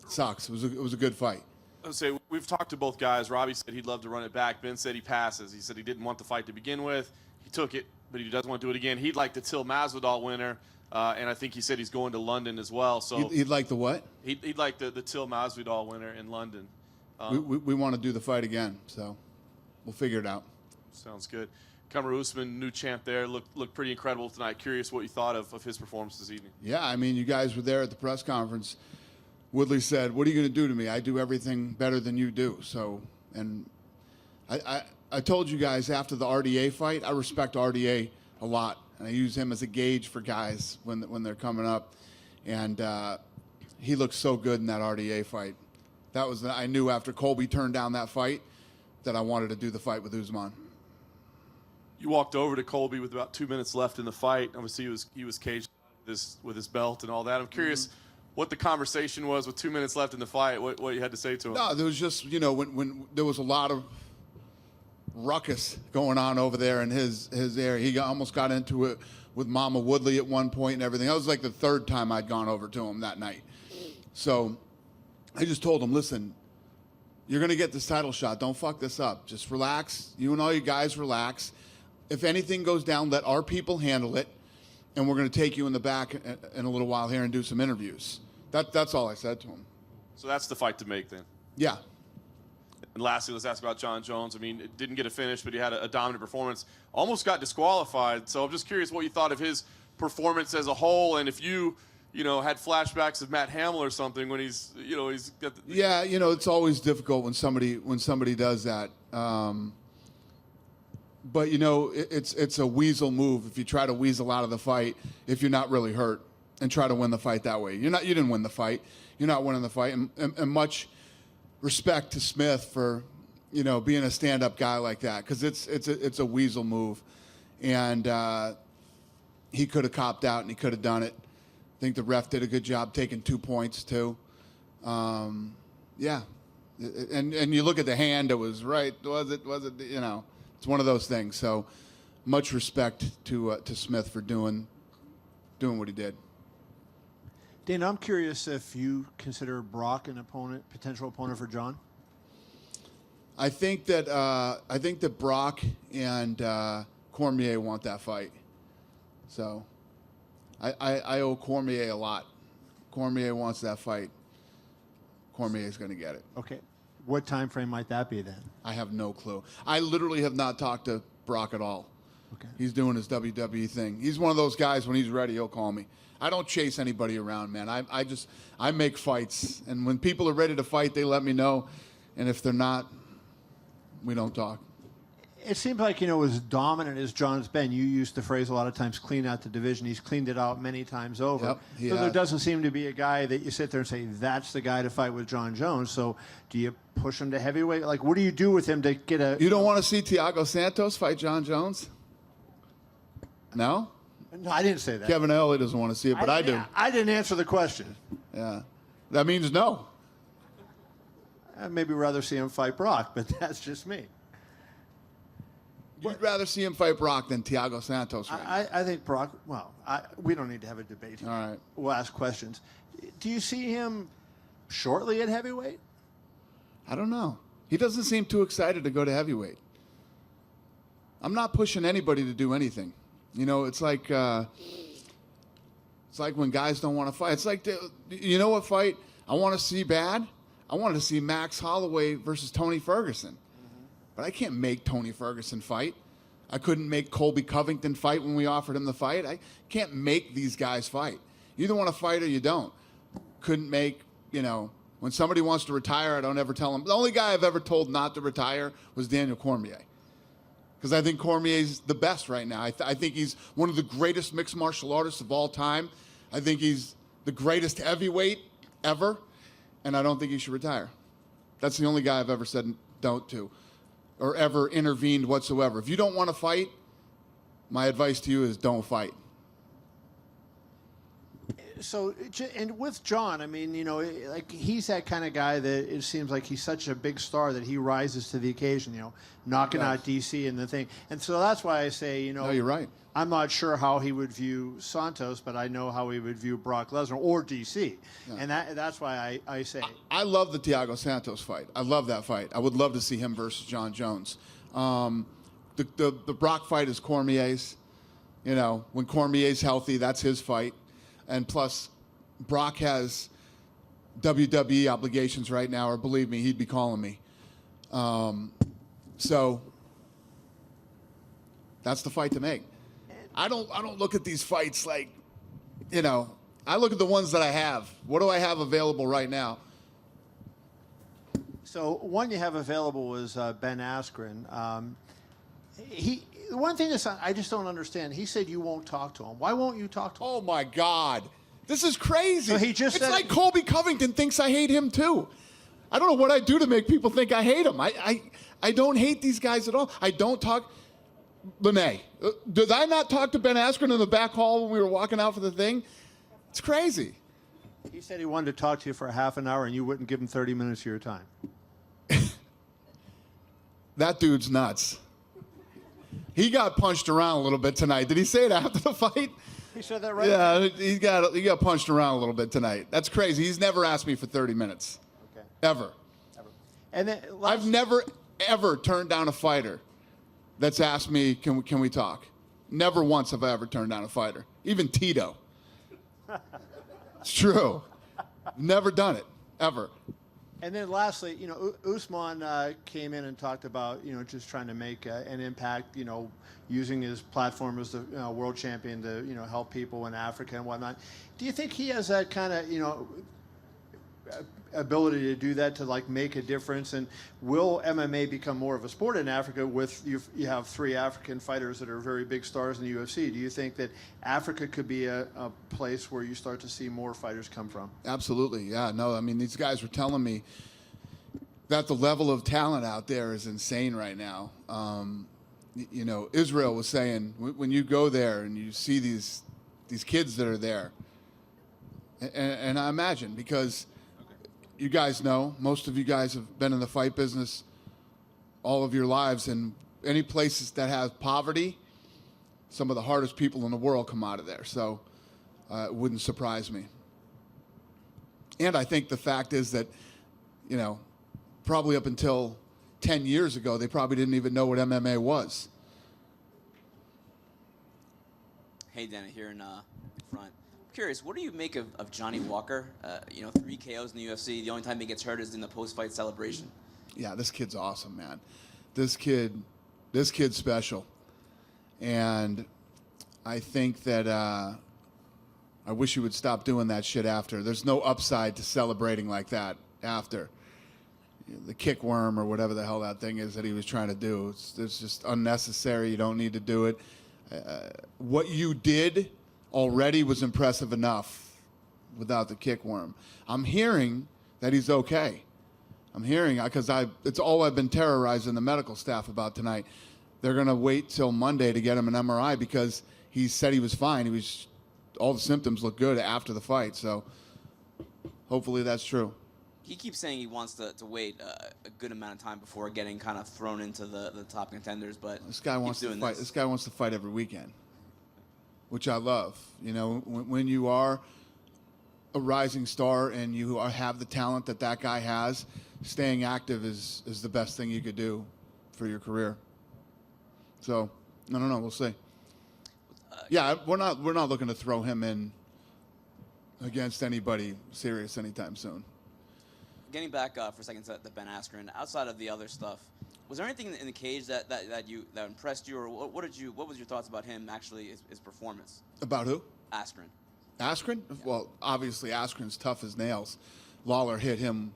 It sucks. It was a good fight. I would say we've talked to both guys. Robbie said he'd love to run it back. Ben said he passes. He said he didn't want the fight to begin with. He took it, but he doesn't want to do it again. He'd like the Till Masvidal winner. and I think he said he's going to London as well. So He'd like the what? he'd like the Till Masvidal winner in London. We want to do the fight again, so we'll figure it out. Sounds good. Kamaru Usman, new champ there, looked pretty incredible tonight. Curious what you thought of his performance this evening. Yeah, I mean, you guys were there at the press conference. Woodley said, "What are you going to do to me? I do everything better than you do." So, and I told you guys after the RDA fight, I respect RDA a lot, and I use him as a gauge for guys when they're coming up. And he looked so good in that RDA fight. I knew after Colby turned down that fight that I wanted to do the fight with Usman. You walked over to Colby with about 2 minutes left in the fight. Obviously, he was caged with his belt and all that. I'm curious what the conversation was with 2 minutes left in the fight. What you had to say to him? No, there was just when there was a lot of ruckus going on over there in his area. He almost got into it with Mama Woodley at one point and everything. That was like the third time I'd gone over to him that night. So I just told him, listen, you're going to get this title shot. Don't fuck this up. Just relax. You and all you guys relax. If anything goes down, let our people handle it, and we're going to take you in the back in a little while here and do some interviews. That's all I said to him. So that's the fight to make then. Yeah. And lastly, let's ask about John Jones. I mean, it didn't get a finish, but he had a dominant performance. Almost got disqualified. So I'm just curious what you thought of his performance as a whole, and if you had flashbacks of Matt Hamill or something when he's got. Yeah, it's always difficult when somebody does that. But it's a weasel move if you try to weasel out of the fight if you're not really hurt and try to win the fight that way. You didn't win the fight. You're not winning the fight. And much respect to Smith for being a stand-up guy like that, because it's a weasel move, and he could have copped out and he could have done it. I think the ref did a good job taking 2 points too. Yeah, and you look at the hand. It was right. Was it? It's one of those things. So much respect to Smith for doing what he did. Dana, I'm curious if you consider Brock an potential opponent for John. I think that Brock and Cormier want that fight. So I owe Cormier a lot. Cormier wants that fight. Cormier's going to get it. Okay. What time frame might that be then? I have no clue. I literally have not talked to Brock at all. Okay. He's doing his WWE thing. He's one of those guys, when he's ready, he'll call me. I don't chase anybody around, man. I make fights. And when people are ready to fight, they let me know. And if they're not, we don't talk. It seems like, as dominant as John's been, you used the phrase a lot of times, clean out the division. He's cleaned it out many times over. Yep, he so there has. doesn't seem to be a guy that you sit there and say, that's the guy to fight with John Jones. So do you push him to heavyweight? Like, what do you do with him to get a... You don't want to see Thiago Santos fight John Jones? No? No, I didn't say that. Kevin Elliott doesn't want to see it, but I do. I didn't answer the question. Yeah. That means no. I'd maybe rather see him fight Brock, but that's just me. You'd rather see him fight Brock than Thiago Santos right now. I think Brock, we don't need to have a debate here. All right. We'll ask questions. Do you see him shortly at heavyweight? I don't know. He doesn't seem too excited to go to heavyweight. I'm not pushing anybody to do anything. It's like when guys don't want to fight. It's like, what fight I want to see bad? I wanted to see Max Holloway versus Tony Ferguson. But I can't make Tony Ferguson fight. I couldn't make Colby Covington fight when we offered him the fight. I can't make these guys fight. You either want to fight or you don't. Couldn't make, when somebody wants to retire, I don't ever tell them. The only guy I've ever told not to retire was Daniel Cormier. Because I think Cormier's the best right now. I think he's one of the greatest mixed martial artists of all time. I think he's the greatest heavyweight ever. And I don't think he should retire. That's the only guy I've ever said don't to, or ever intervened whatsoever. If you don't want to fight, my advice to you is don't fight. So, and with John, he's that kind of guy that it seems like he's such a big star that he rises to the occasion, knocking out DC and the thing. And so that's why I say, No, you're right. I'm not sure how he would view Santos, but I know how he would view Brock Lesnar or DC. Yeah. And that's why I say. I love the Thiago Santos fight. I love that fight. I would love to see him versus John Jones. The Brock fight is Cormier's. When Cormier's healthy, that's his fight. And plus, Brock has WWE obligations right now, or believe me, he'd be calling me. So that's the fight to make. I don't look at these fights like, I look at the ones that I have. What do I have available right now? So one you have available is Ben Askren. The one thing is I just don't understand. He said you won't talk to him. Why won't you talk to him? Oh my God, this is crazy. So he just it's said like Colby Covington thinks I hate him too. I don't know what I do to make people think I hate him. I don't hate these guys at all. I don't talk. Lene, did I not talk to Ben Askren in the back hall when we were walking out for the thing? It's crazy. He said he wanted to talk to you for a half an hour and you wouldn't give him 30 minutes of your time. That dude's nuts. He got punched around a little bit tonight. Did he say it after the fight? He said that right? Yeah, he got punched around a little bit tonight. That's crazy. He's never asked me for 30 minutes. Okay. Ever. And then I've never, ever turned down a fighter that's asked me, can we talk? Never once have I ever turned down a fighter. Even Tito. It's true. Never done it, ever. And then lastly, Usman came in and talked about, just trying to make an impact, using his platform as the world champion to, help people in Africa and whatnot. Do you think he has that kind of, ability to do that, to like make a difference? And will MMA become more of a sport in Africa with you have 3 African fighters that are very big stars in the UFC? Do you think that Africa could be a place where you start to see more fighters come from? Absolutely, yeah. No, I mean, these guys were telling me that the level of talent out there is insane right now. Israel was saying, when you go there and you see these kids that are there, and I imagine, because you guys know, most of you guys have been in the fight business all of your lives, and any places that have poverty, some of the hardest people in the world come out of there. So it wouldn't surprise me. And I think the fact is that, probably up until 10 years ago, they probably didn't even know what MMA was. Hey, Dana, here in front. Curious, what do you make of Johnny Walker? 3 KOs in the UFC. The only time he gets hurt is in the post-fight celebration. Yeah, this kid's awesome, man. This kid's special. And I think that I wish he would stop doing that shit after. There's no upside to celebrating like that after. The kick worm or whatever the hell that thing is that he was trying to do. It's just unnecessary. You don't need to do it. What you did already was impressive enough without the kick worm. I'm hearing that he's okay. I'm hearing, because it's all I've been terrorizing the medical staff about tonight. They're going to wait till Monday to get him an MRI because he said he was fine. All the symptoms look good after the fight, so hopefully that's true. He keeps saying he wants to wait a good amount of time before getting kind of thrown into the top contenders, but This guy wants to fight. This guy wants to fight every weekend, which I love. When you are a rising star and you have the talent that guy has, staying active is the best thing you could do for your career. So, I don't know. We'll see. Yeah, we're not looking to throw him in against anybody serious anytime soon. Getting back for a second to Ben Askren, outside of the other stuff, was there anything in the cage that impressed you, or what was your thoughts about him actually, his performance? About who? Askren. Askren? Yeah. Well, obviously Askren's tough as nails. Lawler hit him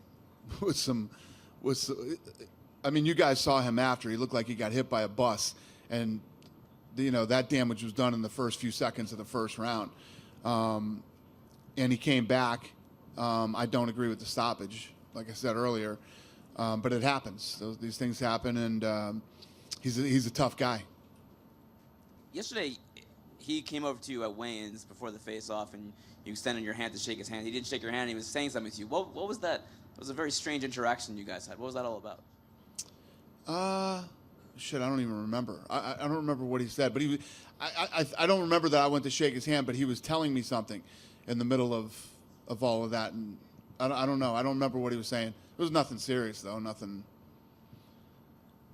I mean, you guys saw him after. He looked like he got hit by a bus, and that damage was done in the first few seconds of the first round. And he came back. I don't agree with the stoppage, like I said earlier, but it happens. These things happen, and he's a tough guy. Yesterday, he came over to you at weigh-ins before the face-off, and you extended your hand to shake his hand. He didn't shake your hand. He was saying something to you. What was that? It was a very strange interaction you guys had. What was that all about? Shit, I don't even remember. I don't remember what he said, but I don't remember that I went to shake his hand, but he was telling me something in the middle of all of that, and I don't know. I don't remember what he was saying. It was nothing serious, though. Nothing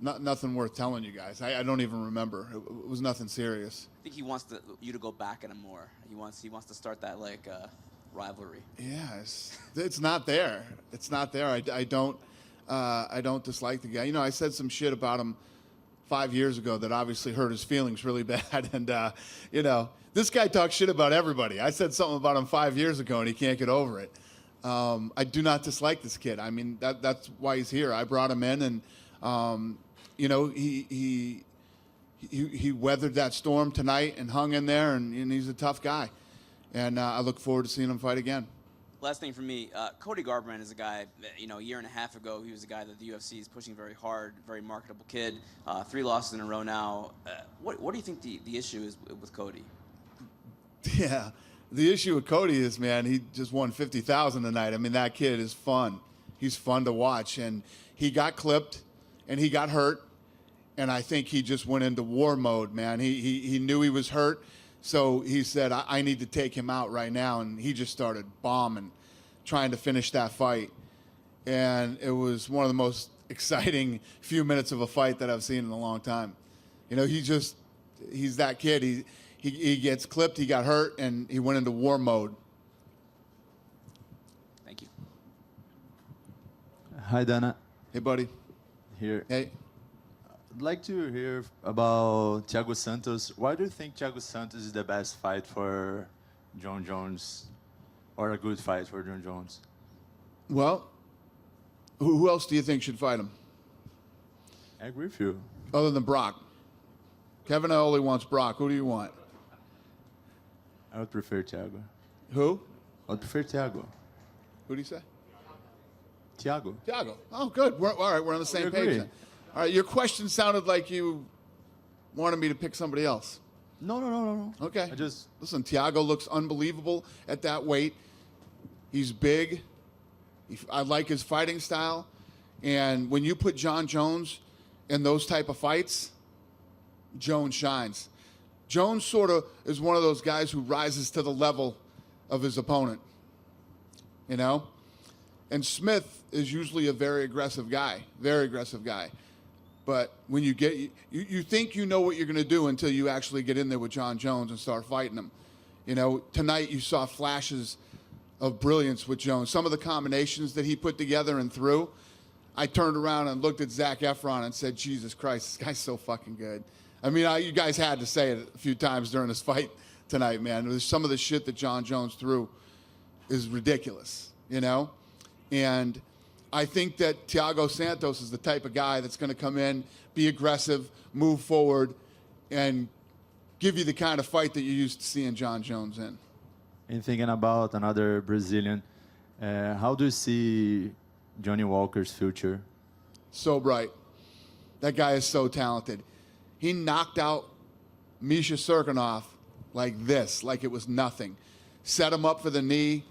nothing worth telling you guys. I don't even remember. It was nothing serious. I think he wants you to go back at him more. He wants to start that rivalry. Yeah, it's not there. It's not there. I don't dislike the guy. You know, I said some shit about him 5 years ago that obviously hurt his feelings really bad. And, you know, this guy talks shit about everybody. I said something about him 5 years ago, and he can't get over it. I do not dislike this kid. I mean, that's why he's here. I brought him in, and, you know, he weathered that storm tonight and hung in there, and he's a tough guy. And I look forward to seeing him fight again. Last thing for me, Cody Garbrandt is a guy, you know, a year and a half ago, he was a guy that the UFC is pushing very hard, very marketable kid. 3 losses in a row now. What do you think the issue is with Cody? Yeah, the issue with Cody is, man, he just won $50,000 tonight. I mean, that kid is fun. He's fun to watch. And he got clipped, and he got hurt. And I think he just went into war mode, man. He knew he was hurt. So he said, I need to take him out right now. And he just started bombing, trying to finish that fight. And it was one of the most exciting few minutes of a fight that I've seen in a long time. You know, he's that kid. He gets clipped, he got hurt, and he went into war mode. Thank you. Hi, Dana. Hey, buddy. Here. Hey. I'd like to hear about Thiago Santos. Why do you think Thiago Santos is the best fight for John Jones, or a good fight for John Jones? Well, who else do you think should fight him? I agree with you. Other than Brock. Kevin Iole wants Brock. Who do you want? I would prefer Thiago. Who? I would prefer Thiago. Who do you say? Thiago. Thiago. Oh, good. All right, we're on the same agree. page then. All right, your question sounded like you wanted me to pick somebody else. No. Okay. I just... Listen, Thiago looks unbelievable at that weight. He's big. I like his fighting style. And when you put John Jones in those type of fights, Jones shines. Jones sort of is one of those guys who rises to the level of his opponent, you know? And Smith is usually a very aggressive guy. But when you think you know what you're going to do until you actually get in there with John Jones and start fighting him. You know, tonight you saw flashes of brilliance with Jones. Some of the combinations that he put together and threw, I turned around and looked at Zac Efron and said, Jesus Christ, this guy's so fucking good. I mean, you guys had to say it a few times during this fight tonight, man. Some of the shit that John Jones threw is ridiculous, you know? And I think that Thiago Santos is the type of guy that's going to come in, be aggressive, move forward, and give you the kind of fight that you're used to seeing John Jones in. And thinking about another Brazilian, how do you see Johnny Walker's future? So bright. That guy is so talented. He knocked out Misha Serkinov like this, like it was nothing. Set him up for the knee,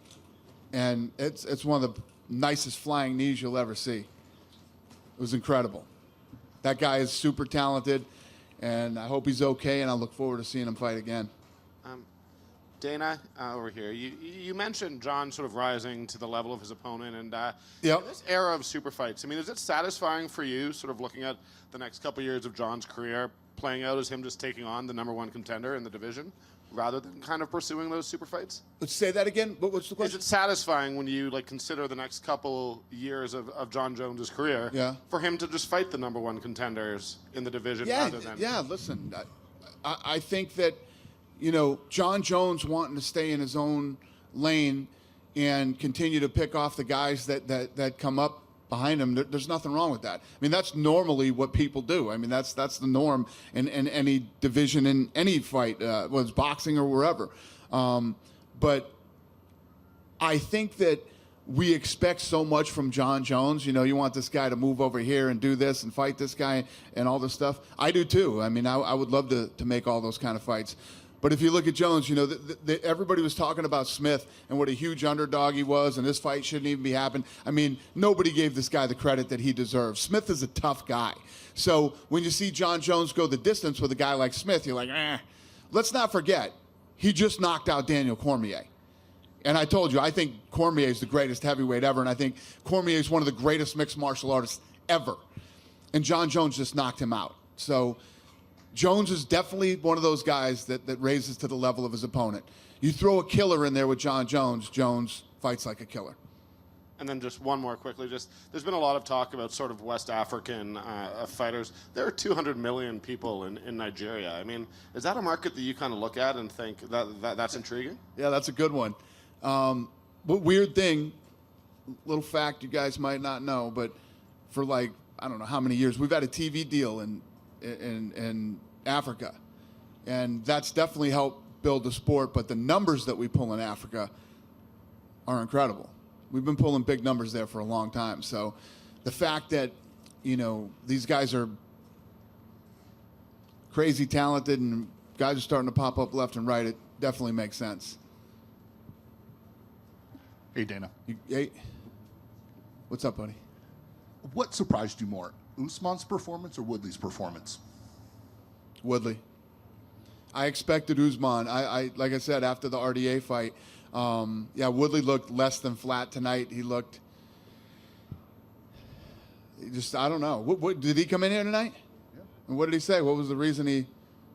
and it's one of the nicest flying knees you'll ever see. It was incredible. That guy is super talented, and I hope he's okay, and I look forward to seeing him fight again. Dana, over here, you mentioned John sort of rising to the level of his opponent, and Yep. in this era of super fights, I mean, is it satisfying for you, sort of looking at the next couple of years of John's career, playing out as him just taking on the #1 contender in the division, rather than kind of pursuing those super fights? Let's say that again. What's the question? Is it satisfying when you consider the next couple years of John Jones's career, Yeah. for him to just fight the #1 contenders in the division Yeah, rather than? yeah. Listen, I think that, you know, John Jones wanting to stay in his own lane and continue to pick off the guys that come up behind him. There's nothing wrong with that. I mean, that's normally what people do. I mean, that's the norm in any division, in any fight, whether it's boxing or wherever. But I think that we expect so much from John Jones. You know, you want this guy to move over here and do this and fight this guy and all this stuff. I do too. I mean, I would love to make all those kind of fights. But if you look at Jones, you know, everybody was talking about Smith and what a huge underdog he was, and this fight shouldn't even be happening. I mean, nobody gave this guy the credit that he deserves. Smith is a tough guy. So when you see John Jones go the distance with a guy like Smith, you're like, eh. Let's not forget, he just knocked out Daniel Cormier. And I told you, I think Cormier is the greatest heavyweight ever, and I think Cormier is one of the greatest mixed martial artists ever. and John Jones just knocked him out. So Jones is definitely one of those guys that raises to the level of his opponent. You throw a killer in there with John Jones, Jones fights like a killer. And then just one more quickly, there's been a lot of talk about sort of West African fighters. There are 200 million people in Nigeria. I mean, is that a market that you kind of look at and think that's intriguing? Yeah, that's a good one. But weird thing, little fact you guys might not know, but for like, I don't know how many years, we've had a TV deal in Africa. And that's definitely helped build the sport, but the numbers that we pull in Africa are incredible. We've been pulling big numbers there for a long time. So the fact that, these guys are crazy talented and guys are starting to pop up left and right, it definitely makes sense. Hey, Dana. Hey, what's up, buddy? What surprised you more, Usman's performance or Woodley's performance? Woodley. I expected Usman. I like I said, after the RDA fight, Woodley looked less than flat tonight. He looked I don't know. What did he come in here tonight? Yeah. And what did he say? What was the reason he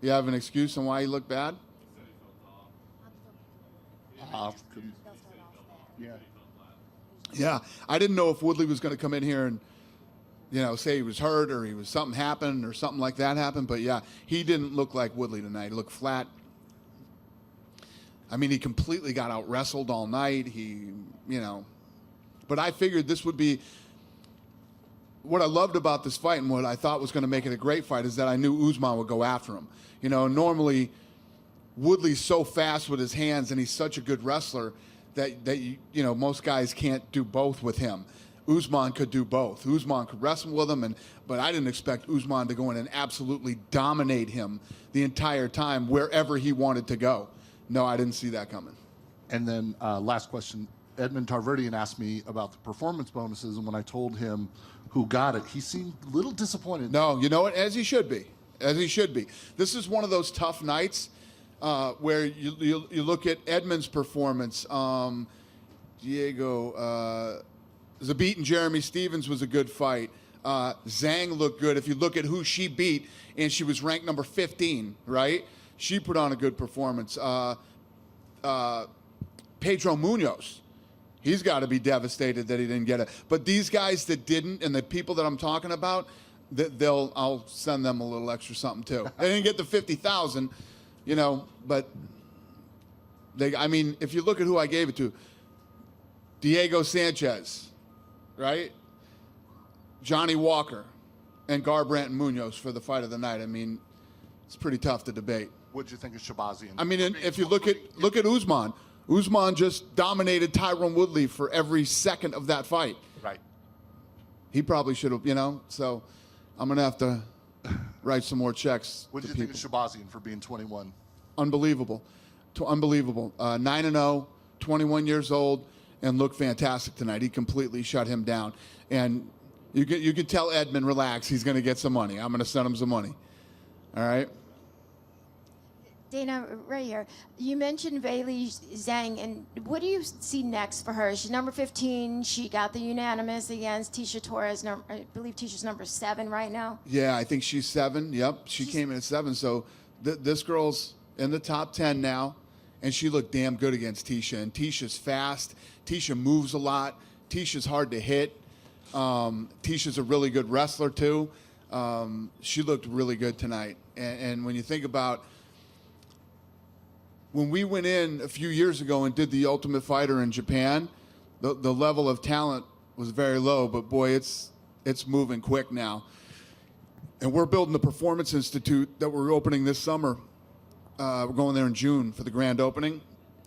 have an excuse on why he looked bad? Yeah. I didn't know if Woodley was going to come in here and say he was hurt or something happened or something like that happened. But yeah, he didn't look like Woodley tonight. He looked flat. I mean, he completely got out wrestled all night. But I figured this would be what I loved about this fight and what I thought was going to make it a great fight is that I knew Usman would go after him. Normally Woodley's so fast with his hands and he's such a good wrestler that most guys can't do both with him. Usman could do both. Usman could wrestle with him, but I didn't expect Usman to go in and absolutely dominate him the entire time wherever he wanted to go. No, I didn't see that coming. And then last question, Edmund Tarverdian asked me about the performance bonuses, and when I told him who got it, he seemed a little disappointed. No, you know what? As he should be. As he should be. This is one of those tough nights where you look at Edmund's performance. Diego Zabit and Jeremy Stevens was a good fight. Zhang looked good. If you look at who she beat, and she was ranked number 15, right? She put on a good performance. Pedro Munoz, he's got to be devastated that he didn't get it. But these guys that didn't, and the people that I'm talking about, I'll send them a little extra something too. They didn't get the 50,000, but if you look at who I gave it to, Diego Sanchez, right? Johnny Walker and Garbrandt and Munoz for the fight of the night. It's pretty tough to debate. What did you think of Shabazian? If you look at Usman, Usman just dominated Tyron Woodley for every second of that fight. Right. He probably should have, so I'm going to have to write some more checks. What did you think of Shabazian for being 21? Unbelievable. Unbelievable. 9-0, 21 years old, and looked fantastic tonight. He completely shut him down. And you can tell Edmund, relax, he's going to get some money. I'm going to send him some money. All right? Dana, right here. You mentioned Weili Zhang, and what do you see next for her? She's number 15. She got the unanimous against Tisha Torres. I believe Tisha's number 7 right now. Yeah, I think she's 7. Yep, she came in at 7. So this girl's in the top 10 now, and she looked damn good against Tisha. And Tisha's fast. Tisha moves a lot. Tisha's hard to hit. Tisha's a really good wrestler, too. She looked really good tonight. And when you think about when we went in a few years ago and did the Ultimate Fighter in Japan, the level of talent was very low, but boy, it's moving quick now. And we're building the Performance Institute that we're opening this summer. We're going there in June for the grand opening.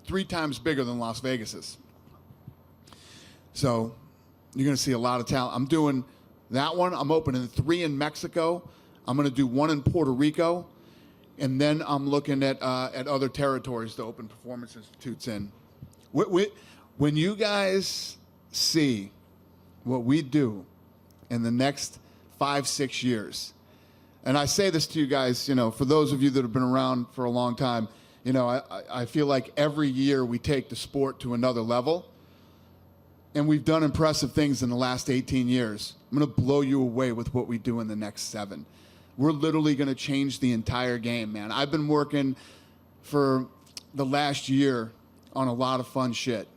3 times bigger than Las Vegas is. So you're going to see a lot of talent. I'm doing that one. I'm opening 3 in Mexico. I'm going to do 1 in Puerto Rico. And then I'm looking at other territories to open Performance Institutes in. When you guys see what we do in the next 5-6 years, and I say this to you guys, for those of you that have been around for a long time, I feel like every year we take the sport to another level. and we've done impressive things in the last 18 years. I'm going to blow you away with what we do in the next 7. We're literally going to change the entire game, man. I've been working for the last year on a lot of fun shit.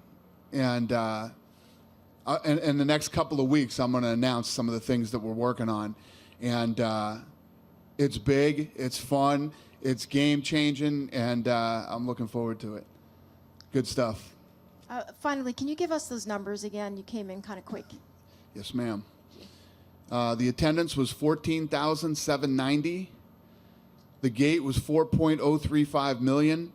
And in the next couple of weeks, I'm going to announce some of the things that we're working on. And it's big, it's fun, it's game-changing, and I'm looking forward to it. Good stuff. Finally, can you give us those numbers again? You came in kind of quick. Yes, ma'am. The attendance was 14,790. The gate was 4.035 million.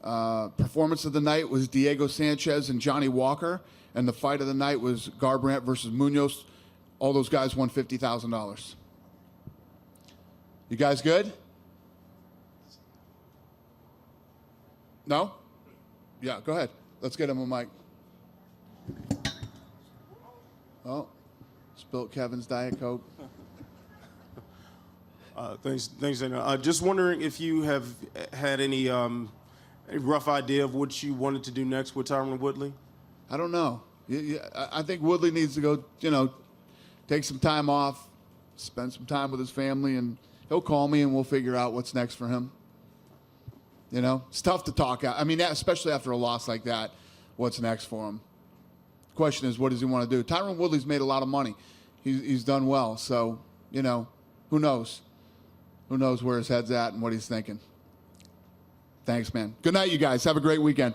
Performance of the night was Diego Sanchez and Johnny Walker, and the fight of the night was Garbrandt versus Munoz. All those guys won $50,000. You guys good? No? Yeah, go ahead. Let's get him a mic. Oh, spilt Kevin's Diet Coke. Thanks, Dana. Just wondering if you have had any rough idea of what you wanted to do next with Tyron Woodley? I don't know. I think Woodley needs to go, take some time off, spend some time with his family, and he'll call me and we'll figure out what's next for him. It's tough to talk out. I mean, especially after a loss like that, what's next for him? Question is, what does he want to do? Tyron Woodley's made a lot of money. He's done well. So, who knows? Who knows where his head's at and what he's thinking? Thanks, man. Good night, you guys. Have a great weekend.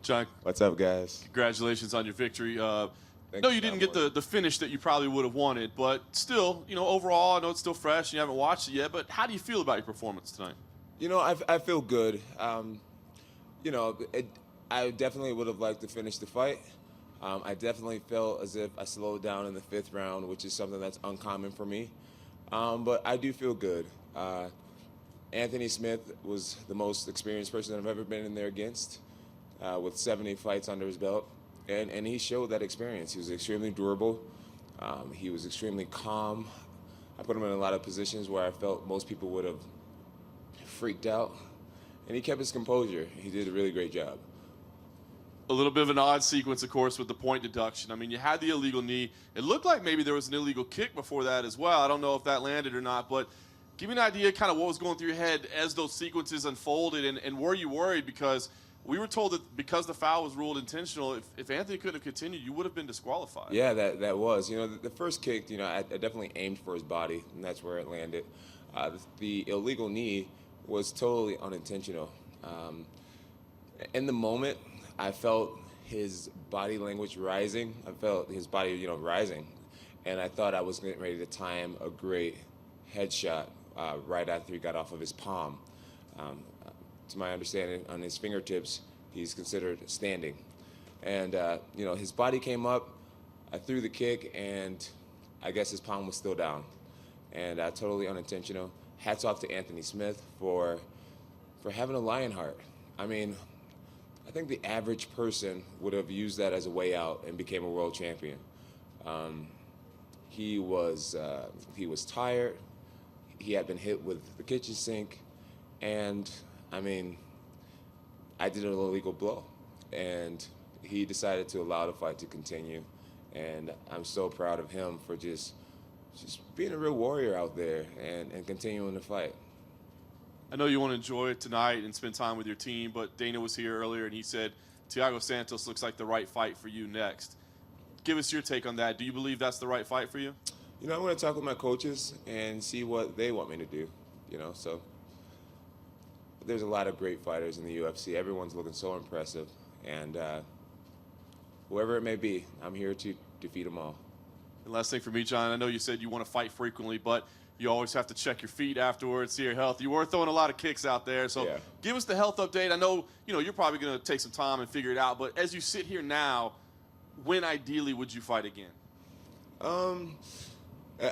John, what's up, guys? Congratulations on your victory. No, you didn't get the finish that you probably would have wanted, but still, overall, I know it's still fresh and you haven't watched it yet, but how do you feel about your performance tonight? I feel good. I definitely would have liked to finish the fight. I definitely felt as if I slowed down in the 5th round, which is something that's uncommon for me. But I do feel good. Anthony Smith was the most experienced person I've ever been in there against, with 70 fights under his belt. And he showed that experience. He was extremely durable. He was extremely calm. I put him in a lot of positions where I felt most people would have freaked out. And he kept his composure. He did a really great job. A little bit of an odd sequence, of course, with the point deduction. I mean, you had the illegal knee. It looked like maybe there was an illegal kick before that as well. I don't know if that landed or not, but give me an idea kind of what was going through your head as those sequences unfolded, and were you worried? Because we were told that because the foul was ruled intentional, if Anthony couldn't have continued, you would have been disqualified. Yeah, that was. The first kick, I definitely aimed for his body, and that's where it landed. The illegal knee was totally unintentional. In the moment, I felt his body language rising. I felt his body, rising. And I thought I was getting ready to time a great headshot right after he got off of his palm. To my understanding, on his fingertips, he's considered standing. And, his body came up. I threw the kick, and I guess his palm was still down. And totally unintentional. Hats off to Anthony Smith for having a lion heart. I mean, I think the average person would have used that as a way out and became a world champion. He was tired. He had been hit with the kitchen sink, and I mean, I did an illegal blow, and he decided to allow the fight to continue, and I'm so proud of him for just being a real warrior out there and continuing to fight. I know you want to enjoy it tonight and spend time with your team, but Dana was here earlier and he said Thiago Santos looks like the right fight for you next. Give us your take on that. Do you believe that's the right fight for you? You know, I'm going to talk with my coaches and see what they want me to do. You know, so there's a lot of great fighters in the UFC. Everyone's looking so impressive, and whoever it may be, I'm here to defeat them all. And last thing for me, John, I know you said you want to fight frequently, but you always have to check your feet afterwards, see your health. You were throwing a lot of kicks out there, so Yeah. give us the health update. I know, you're probably going to take some time and figure it out, but as you sit here now, when ideally would you fight again?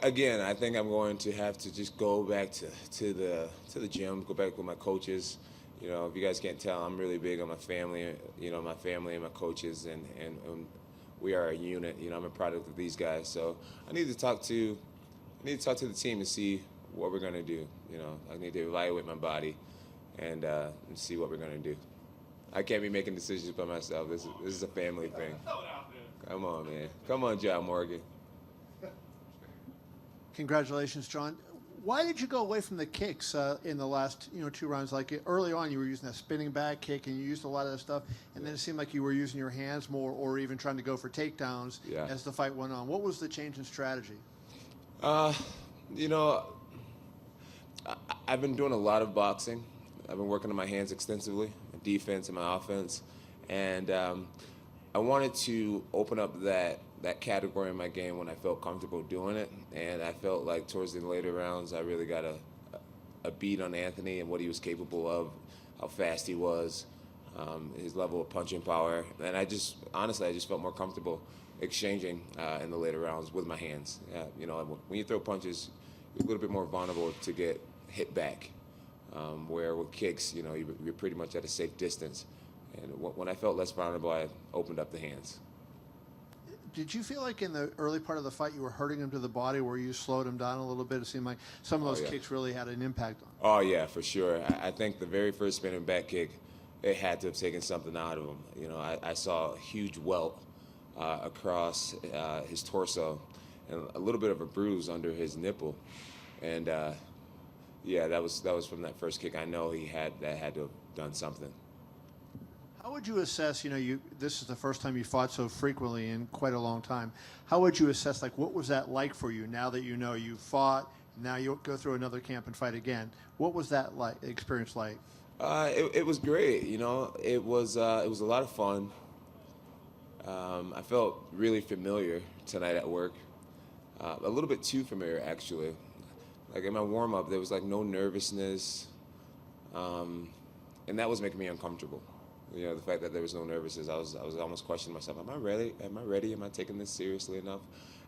Again, I think I'm going to have to just go back to the gym, go back with my coaches. You know, if you guys can't tell, I'm really big on my family. You know, my family and my coaches, and we are a unit. You know, I'm a product of these guys, so I need to talk to the team to see what we're gonna do. You know, I need to evaluate my body and see what we're gonna do. I can't be making decisions by myself. This is a family thing. Come on, man. Come on, John Morgan. Congratulations, John. Why did you go away from the kicks in the last 2 rounds? Like early on, you were using that spinning back kick, and you used a lot of that stuff, and then it seemed like you were using your hands more, or even trying to go for takedowns as the fight went on. What was the change in strategy? You know, I've been doing a lot of boxing. I've been working on my hands extensively, my defense and my offense, and I wanted to open up that category in my game when I felt comfortable doing it, and I felt like towards the later rounds I really got a beat on Anthony and what he was capable of, how fast he was, his level of punching power, and I just felt more comfortable exchanging in the later rounds with my hands. You know, when you throw punches, you're a little bit more vulnerable to get hit back, where with kicks, you know, you're pretty much at a safe distance. And when I felt less vulnerable, I opened up the hands. Did you feel like in the early part of the fight you were hurting him to the body, where you slowed him down a little bit? It seemed like some of those kicks really had an impact on him. Oh, yeah, for sure. I think the very first spinning back kick, it had to have taken something out of him. You know, I saw a huge welt across his torso and a little bit of a bruise under his nipple. And, yeah, that was from that first kick. I know that had to have done something. How would you assess, this is the first time you fought so frequently in quite a long time. How would you assess, what was that like for you now that you fought, now you go through another camp and fight again? What was that experience like? It was great, It was a lot of fun. I felt really familiar tonight at work. A little bit too familiar, actually. Like in my warm-up, there was no nervousness, and that was making me uncomfortable. The fact that there was no nervousness, I was almost questioning myself. Am I ready? Am I taking this seriously enough?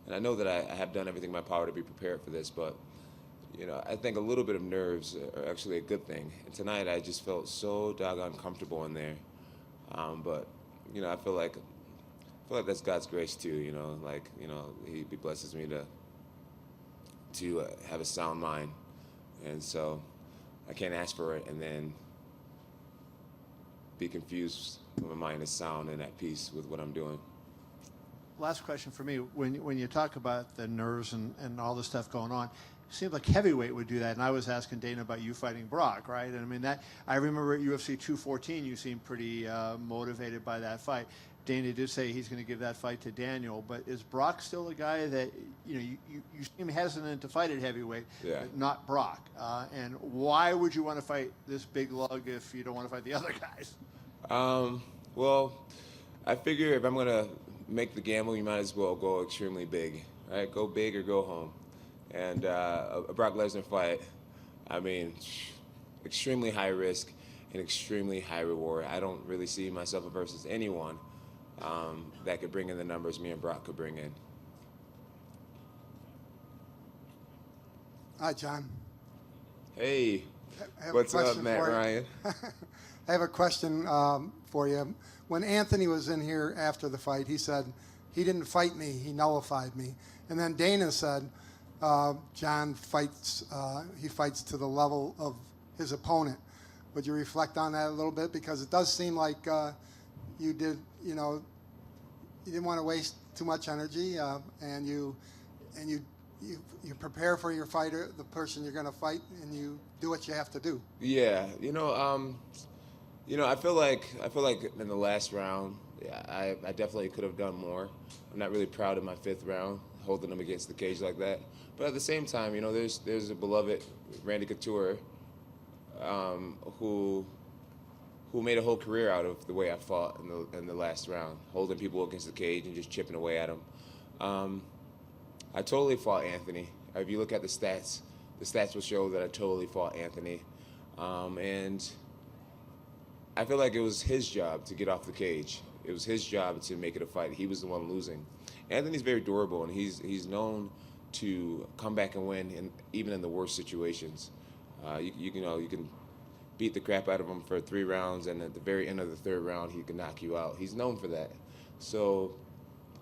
And I know that I have done everything in my power to be prepared for this, but I think a little bit of nerves are actually a good thing. And tonight I just felt so doggone comfortable in there. But I feel like that's God's grace too. He blesses me to have a sound mind, and so I can't ask for it and then be confused when my mind is sound and at peace with what I'm doing. Last question for me. When you talk about the nerves and all the stuff going on, it seems like heavyweight would do that. And I was asking Dana about you fighting Brock, right? And I mean, I remember at UFC 214, you seemed pretty motivated by that fight. Dana did say he's going to give that fight to Daniel, but is Brock still the guy that you seem hesitant to fight at heavyweight, but not Brock? And why would you want to fight this big lug if you don't want to fight the other guys? Well, I figure if I'm going to make the gamble, you might as well go extremely big, right? Go big or go home. And a Brock Lesnar fight, I mean, extremely high risk and extremely high reward. I don't really see myself versus anyone that could bring in the numbers me and Brock could bring in. Hi, John. Hey, I have what's a up, question Matt for you. Ryan? I have a question for you. When Anthony was in here after the fight, he said he didn't fight me, he nullified me. And then Dana said John fights, he fights to the level of his opponent. Would you reflect on that a little bit? Because it does seem like you didn't want to waste too much energy, and you you prepare for your fighter, the person you're going to fight, and you do what you have to do. Yeah, I feel like in the last round, yeah, I definitely could have done more. I'm not really proud of my 5th round, holding him against the cage like that. But at the same time, there's a beloved Randy Couture who made a whole career out of the way I fought in the last round, holding people against the cage and just chipping away at them. I totally fought Anthony. If you look at the stats will show that I totally fought Anthony. And I feel like it was his job to get off the cage. It was his job to make it a fight. He was the one losing. Anthony's very durable, and he's known to come back and win, even in the worst situations. You can beat the crap out of him for 3 rounds, and at the very end of the 3rd round, he can knock you out. He's known for that. So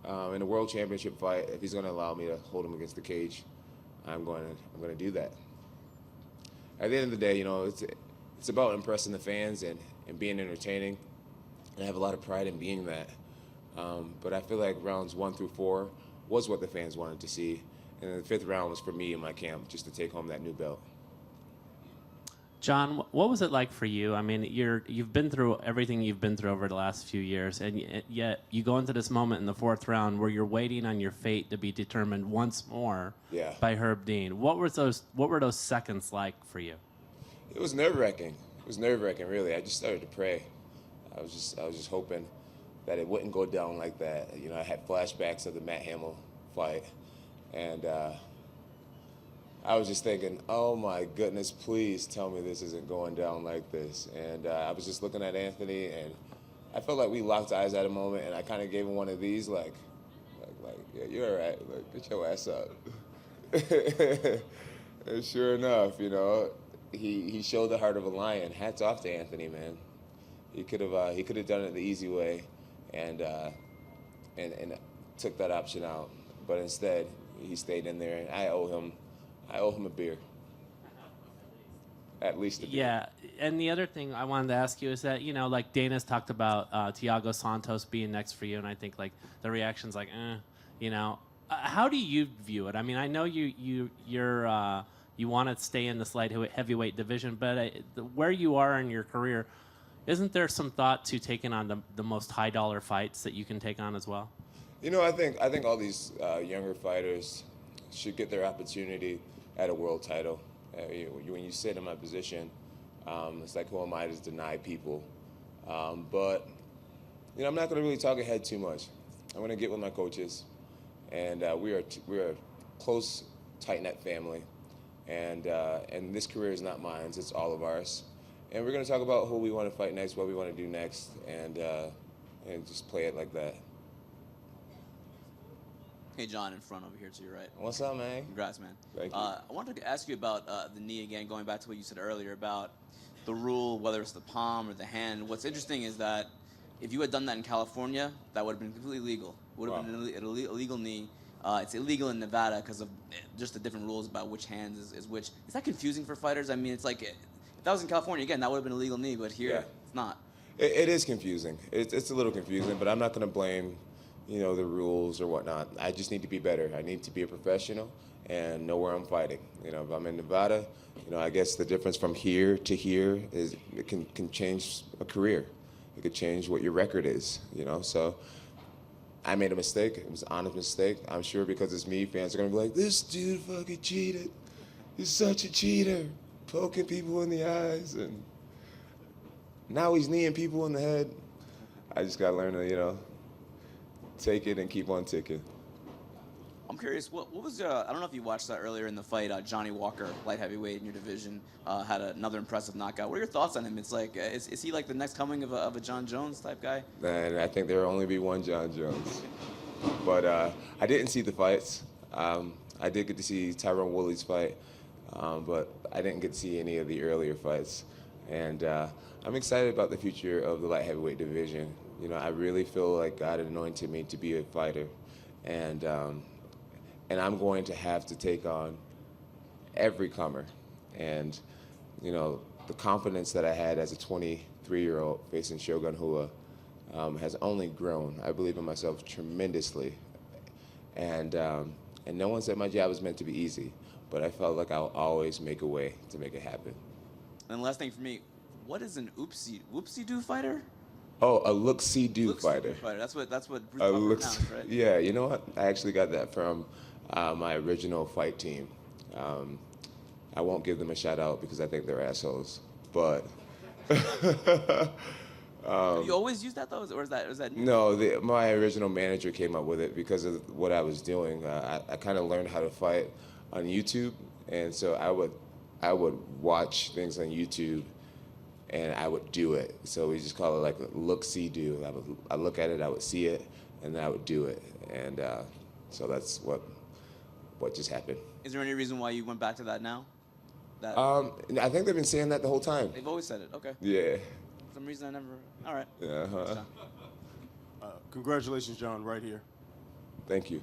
in a world championship fight, if he's going to allow me to hold him against the cage, I'm going to do that. At the end of the day, it's about impressing the fans and being entertaining. And I have a lot of pride in being that. But I feel like rounds 1 through 4 was what the fans wanted to see. And the 5th round was for me and my camp, just to take home that new belt. John, what was it like for you? I mean, you've been through everything you've been through over the last few years, and yet you go into this moment in the 4th round where you're waiting on your fate to be determined once more by Herb Dean. What were those seconds like for you? It was nerve-wracking. It was nerve-wracking, really. I just started to pray. I was just hoping that it wouldn't go down like that. I had flashbacks of the Matt Hamill fight, and I was just thinking, oh my goodness, please tell me this isn't going down like this. And I was just looking at Anthony, and I felt like we locked eyes at a moment, and I kind of gave him one of these, like, yeah, you're all right. Like, get your ass up. And sure enough, he showed the heart of a lion. Hats off to Anthony, man. He could have done it the easy way, and took that option out. But instead, he stayed in there, and I owe him a beer. At least a beer. Yeah, and the other thing I wanted to ask you is that, like Dana's talked about Thiago Santos being next for you, and I think like the reaction's like, how do you view it? I mean, I know you want to stay in this light heavyweight division, but where you are in your career, isn't there some thought to taking on the most high dollar fights that you can take on as well? I think all these younger fighters should get their opportunity at a world title. When you sit in my position, it's like, who am I to deny people? But I'm not going to really talk ahead too much. I'm going to get with my coaches, and we're a close, tight-knit family, and this career is not mine; it's all of ours. And we're going to talk about who we want to fight next, what we want to do next, and just play it like that. Hey, John, in front over here to your right. What's up, man? Congrats, man. Thank you. I wanted to ask you about the knee again, going back to what you said earlier about the rule, whether it's the palm or the hand. What's interesting is that if you had done that in California, that would have been completely legal. It would have been an illegal knee. It's illegal in Nevada because of just the different rules about which hands is which. Is that confusing for fighters? I mean, it's like, if that was in California, again, that would have been a legal knee, but here, it's not. It is confusing. It's a little confusing, but I'm not going to blame the rules or whatnot. I just need to be better. I need to be a professional and know where I'm fighting. If I'm in Nevada, I guess the difference from here to here is it can change a career. It could change what your record is, So I made a mistake. It was an honest mistake. I'm sure because it's me, fans are going to be like, this dude fucking cheated. He's such a cheater, poking people in the eyes. And now he's kneeing people in the head. I just got to learn to, take it and keep on ticking. I'm curious, what was, I don't know if you watched that earlier in the fight, Johnny Walker, light heavyweight in your division, had another impressive knockout. What are your thoughts on him? It's like, is he like the next coming of a John Jones type guy? And I think there will only be one John Jones. But I didn't see the fights. I did get to see Tyrone Woodley's fight, but I didn't get to see any of the earlier fights. And I'm excited about the future of the light heavyweight division. I really feel like God anointed me to be a fighter, and I'm going to have to take on every comer. And the confidence that I had as a 23-year-old facing Shogun Rua has only grown. I believe in myself tremendously, and And no one said my job was meant to be easy, but I felt like I'll always make a way to make it happen. And last thing for me, what is an whoopsie-doo fighter? Oh, a look-see-do fighter. Fighter. That's what Bruce A Buffer look, announced, right? yeah, you know what? I actually got that from my original fight team. I won't give them a shout out because I think they're assholes, but. You always use that though, or is that new? No, my original manager came up with it because of what I was doing. I kind of learned how to fight on YouTube, and so I would watch things on YouTube, and I would do it. So we just call it like look, see, do. I look at it, I would see it, and then I would do it, and so that's what just happened. Is there any reason why you went back to that now? I think they've been saying that the whole time. They've always said it. Okay. Yeah. For some reason I never. All right. Uh-huh. Congratulations, John, right here. Thank you.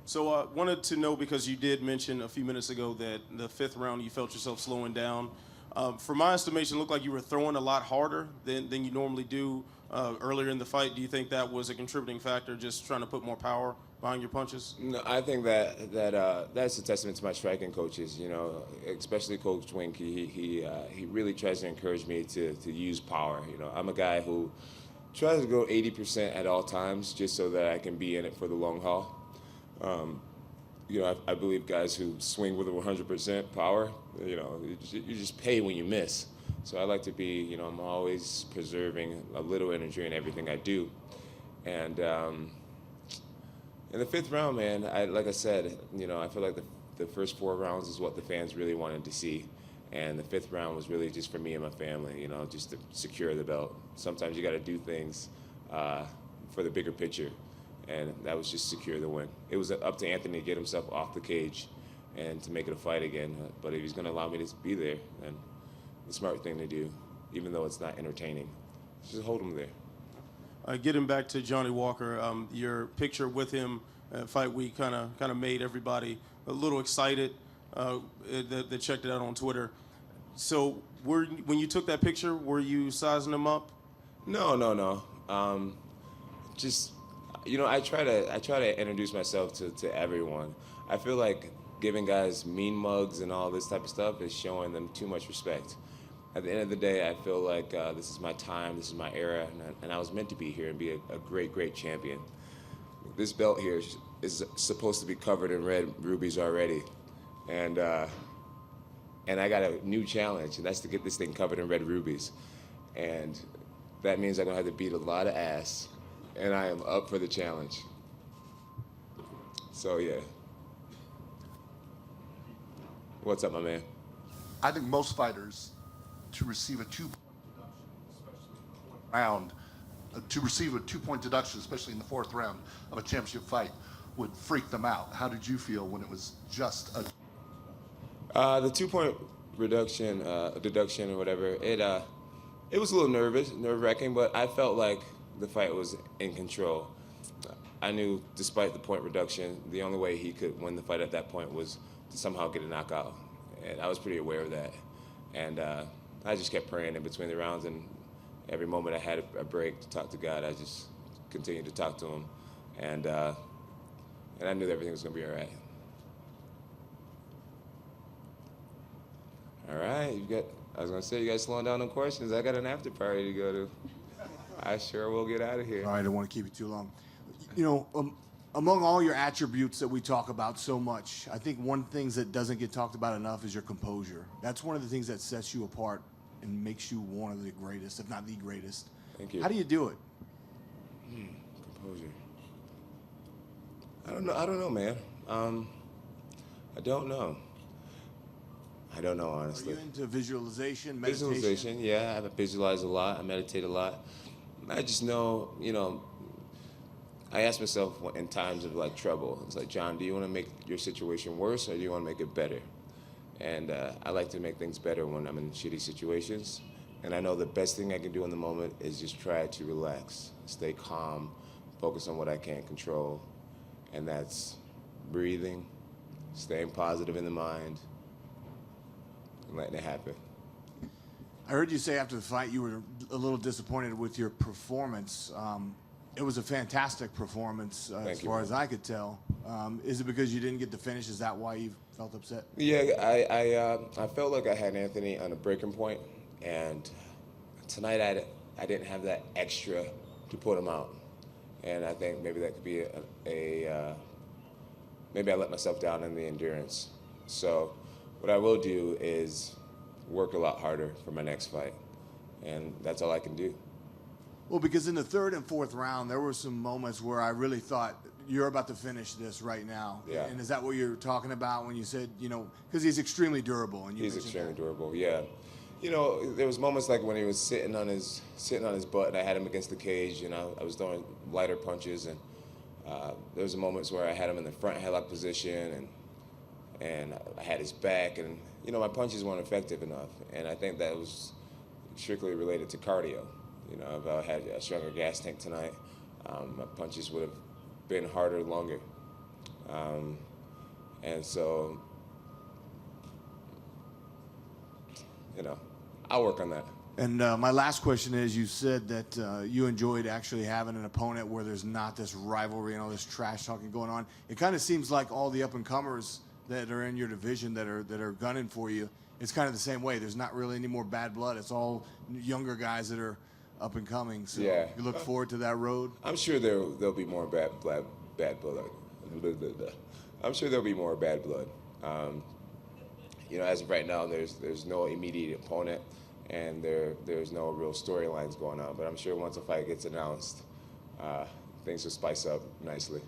So wanted to know, because you did mention a few minutes ago that the 5th round you felt yourself slowing down. From my estimation, it looked like you were throwing a lot harder than you normally do earlier in the fight. Do you think that was a contributing factor, just trying to put more power behind your punches? No, I think that's a testament to my striking coaches. You know, especially Coach Wink. He really tries to encourage me to use power. You know, I'm a guy who tries to go 80% at all times, just so that I can be in it for the long haul. You know, I believe guys who swing with 100% power, you know, you just pay when you miss. So I like to be, you know, I'm always preserving a little energy in everything I do. And in the 5th round, man, like I said, you know, I feel like the first 4 rounds is what the fans really wanted to see. And the 5th round was really just for me and my family, you know, just to secure the belt. Sometimes you got to do things for the bigger picture. And that was just secure the win. It was up to Anthony to get himself off the cage and to make it a fight again. But if he's going to allow me to be there, then the smart thing to do, even though it's not entertaining, just hold him there. Getting back to Johnny Walker, your picture with him at Fight Week kind of made everybody a little excited that checked it out on Twitter. So when you took that picture, were you sizing him up? No. Just, you know, I try to introduce myself to everyone. I feel like giving guys mean mugs and all this type of stuff is showing them too much respect. At the end of the day, I feel like this is my time, this is my era, and I was meant to be here and be a great, great champion. This belt here is supposed to be covered in red rubies already, and I got a new challenge, and that's to get this thing covered in red rubies. And that means I'm gonna have to beat a lot of ass, and I am up for the challenge. So yeah. What's up, my man? I think most fighters, to receive a 2-point deduction, especially in the 4th round, to receive a 2-point deduction, especially in the 4th round of a championship fight, would freak them out. How did you feel when it was just a? The 2-point deduction or whatever, it was a little nerve-wracking, but I felt like the fight was in control. I knew, despite the point reduction, the only way he could win the fight at that point was to somehow get a knockout, and I was pretty aware of that. And I just kept praying in between the rounds, and every moment I had a break to talk to God, I just continued to talk to him, and I knew that everything was gonna be all right. All right, I was gonna say, you guys slowing down on questions. I got an after party to go to. I sure will get out of here. All right, I don't want to keep you too long. You know, among all your attributes that we talk about so much, I think one of the things that doesn't get talked about enough is your composure. That's one of the things that sets you apart and makes you one of the greatest, if not the greatest. Thank you. How do you do it? Composure. I don't know, man. I don't know. I don't know, honestly. Are you into visualization, meditation? Visualization, yeah. I visualize a lot. I meditate a lot. I just know, you know, I ask myself in times of like trouble, it's like, John, do you want to make your situation worse or do you want to make it better? And I like to make things better when I'm in shitty situations. And I know the best thing I can do in the moment is just try to relax, stay calm, focus on what I can't control. And that's breathing, staying positive in the mind, and letting it happen. I heard you say after the fight you were a little disappointed with your performance. It was a fantastic performance as far as I could tell. Is it because you didn't get the finish? Is that why you felt upset? Yeah, I felt like I had Anthony on a breaking point, and tonight I didn't have that extra to put him out, and I think maybe that could be maybe I let myself down in the endurance. So what I will do is work a lot harder for my next fight, and that's all I can do. Well, because in the third and fourth round, there were some moments where I really thought you're about to finish this right now. Yeah. And is that what you're talking about when you said, because he's extremely durable? And He's extremely durable, yeah. There was moments like when he was sitting on his butt, and I had him against the cage, and I was throwing lighter punches, and there was moments where I had him in the front headlock position, and I had his back, and my punches weren't effective enough, and I think that was strictly related to cardio. If I had a stronger gas tank tonight, my punches would have been harder, longer, and so I'll work on that. And my last question is, you said that you enjoyed actually having an opponent where there's not this rivalry and all this trash talking going on. It kind of seems like all the up-and-comers that are in your division that are gunning for you, it's kind of the same way. There's not really any more bad blood. It's all younger guys that are up and coming. So yeah. You look forward to that road? I'm sure there'll be more bad blood. I'm sure there'll be more bad blood. As of right now, there's no immediate opponent, and there's no real storylines going on. But I'm sure once a fight gets announced, things will spice up nicely.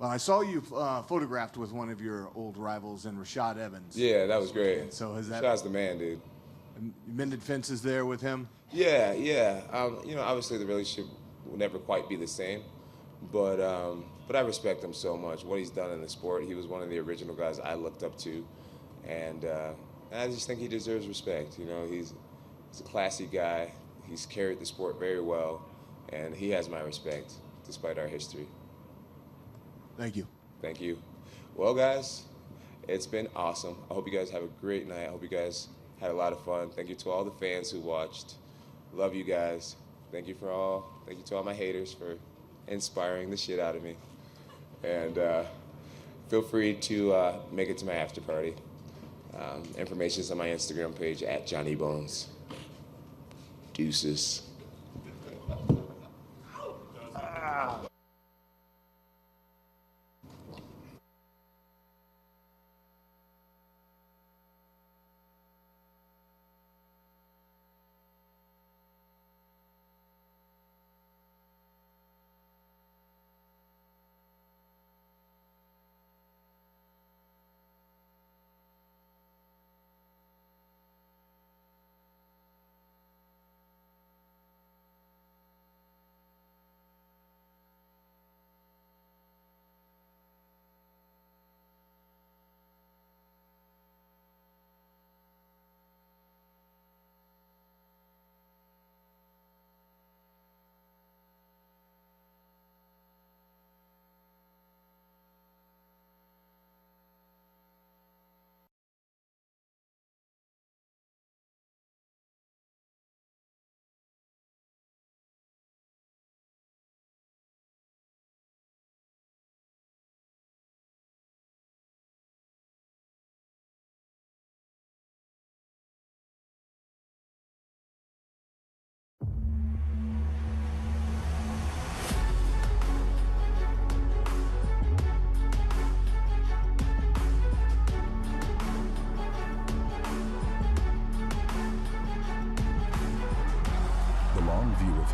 Well, I saw you photographed with one of your old rivals in Rashad Evans. Yeah, that was great. And so has that? Rashad's the man, dude. You mended fences there with him? Yeah. Obviously the relationship will never quite be the same, but I respect him so much. What he's done in the sport, he was one of the original guys I looked up to, and I just think he deserves respect. He's a classy guy. He's carried the sport very well, and he has my respect despite our history. Thank you. Thank you. Well, guys, it's been awesome. I hope you guys have a great night. I hope you guys had a lot of fun. Thank you to all the fans who watched. Love you guys. Thank you to all my haters for inspiring the shit out of me. And feel free to make it to my after party. Information's on my Instagram page at Johnny Bones. Deuces.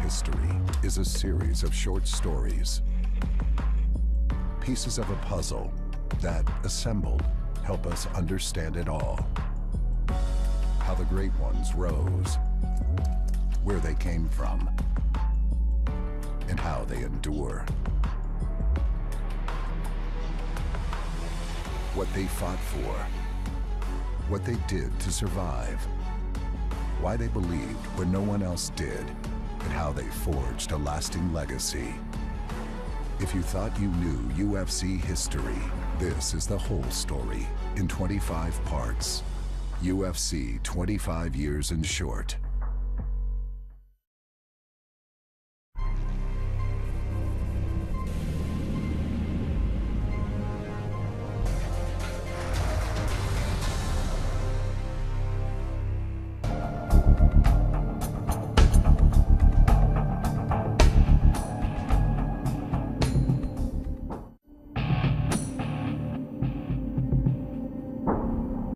History is a series of short stories, pieces of a puzzle that, assembled, help us understand it all. How the great ones rose, where they came from, and how they endure. What they fought for, what they did to survive, why they believed when no one else did, and how they forged a lasting legacy. If you thought you knew UFC history, this is the whole story in 25 parts. UFC 25 Years in Short.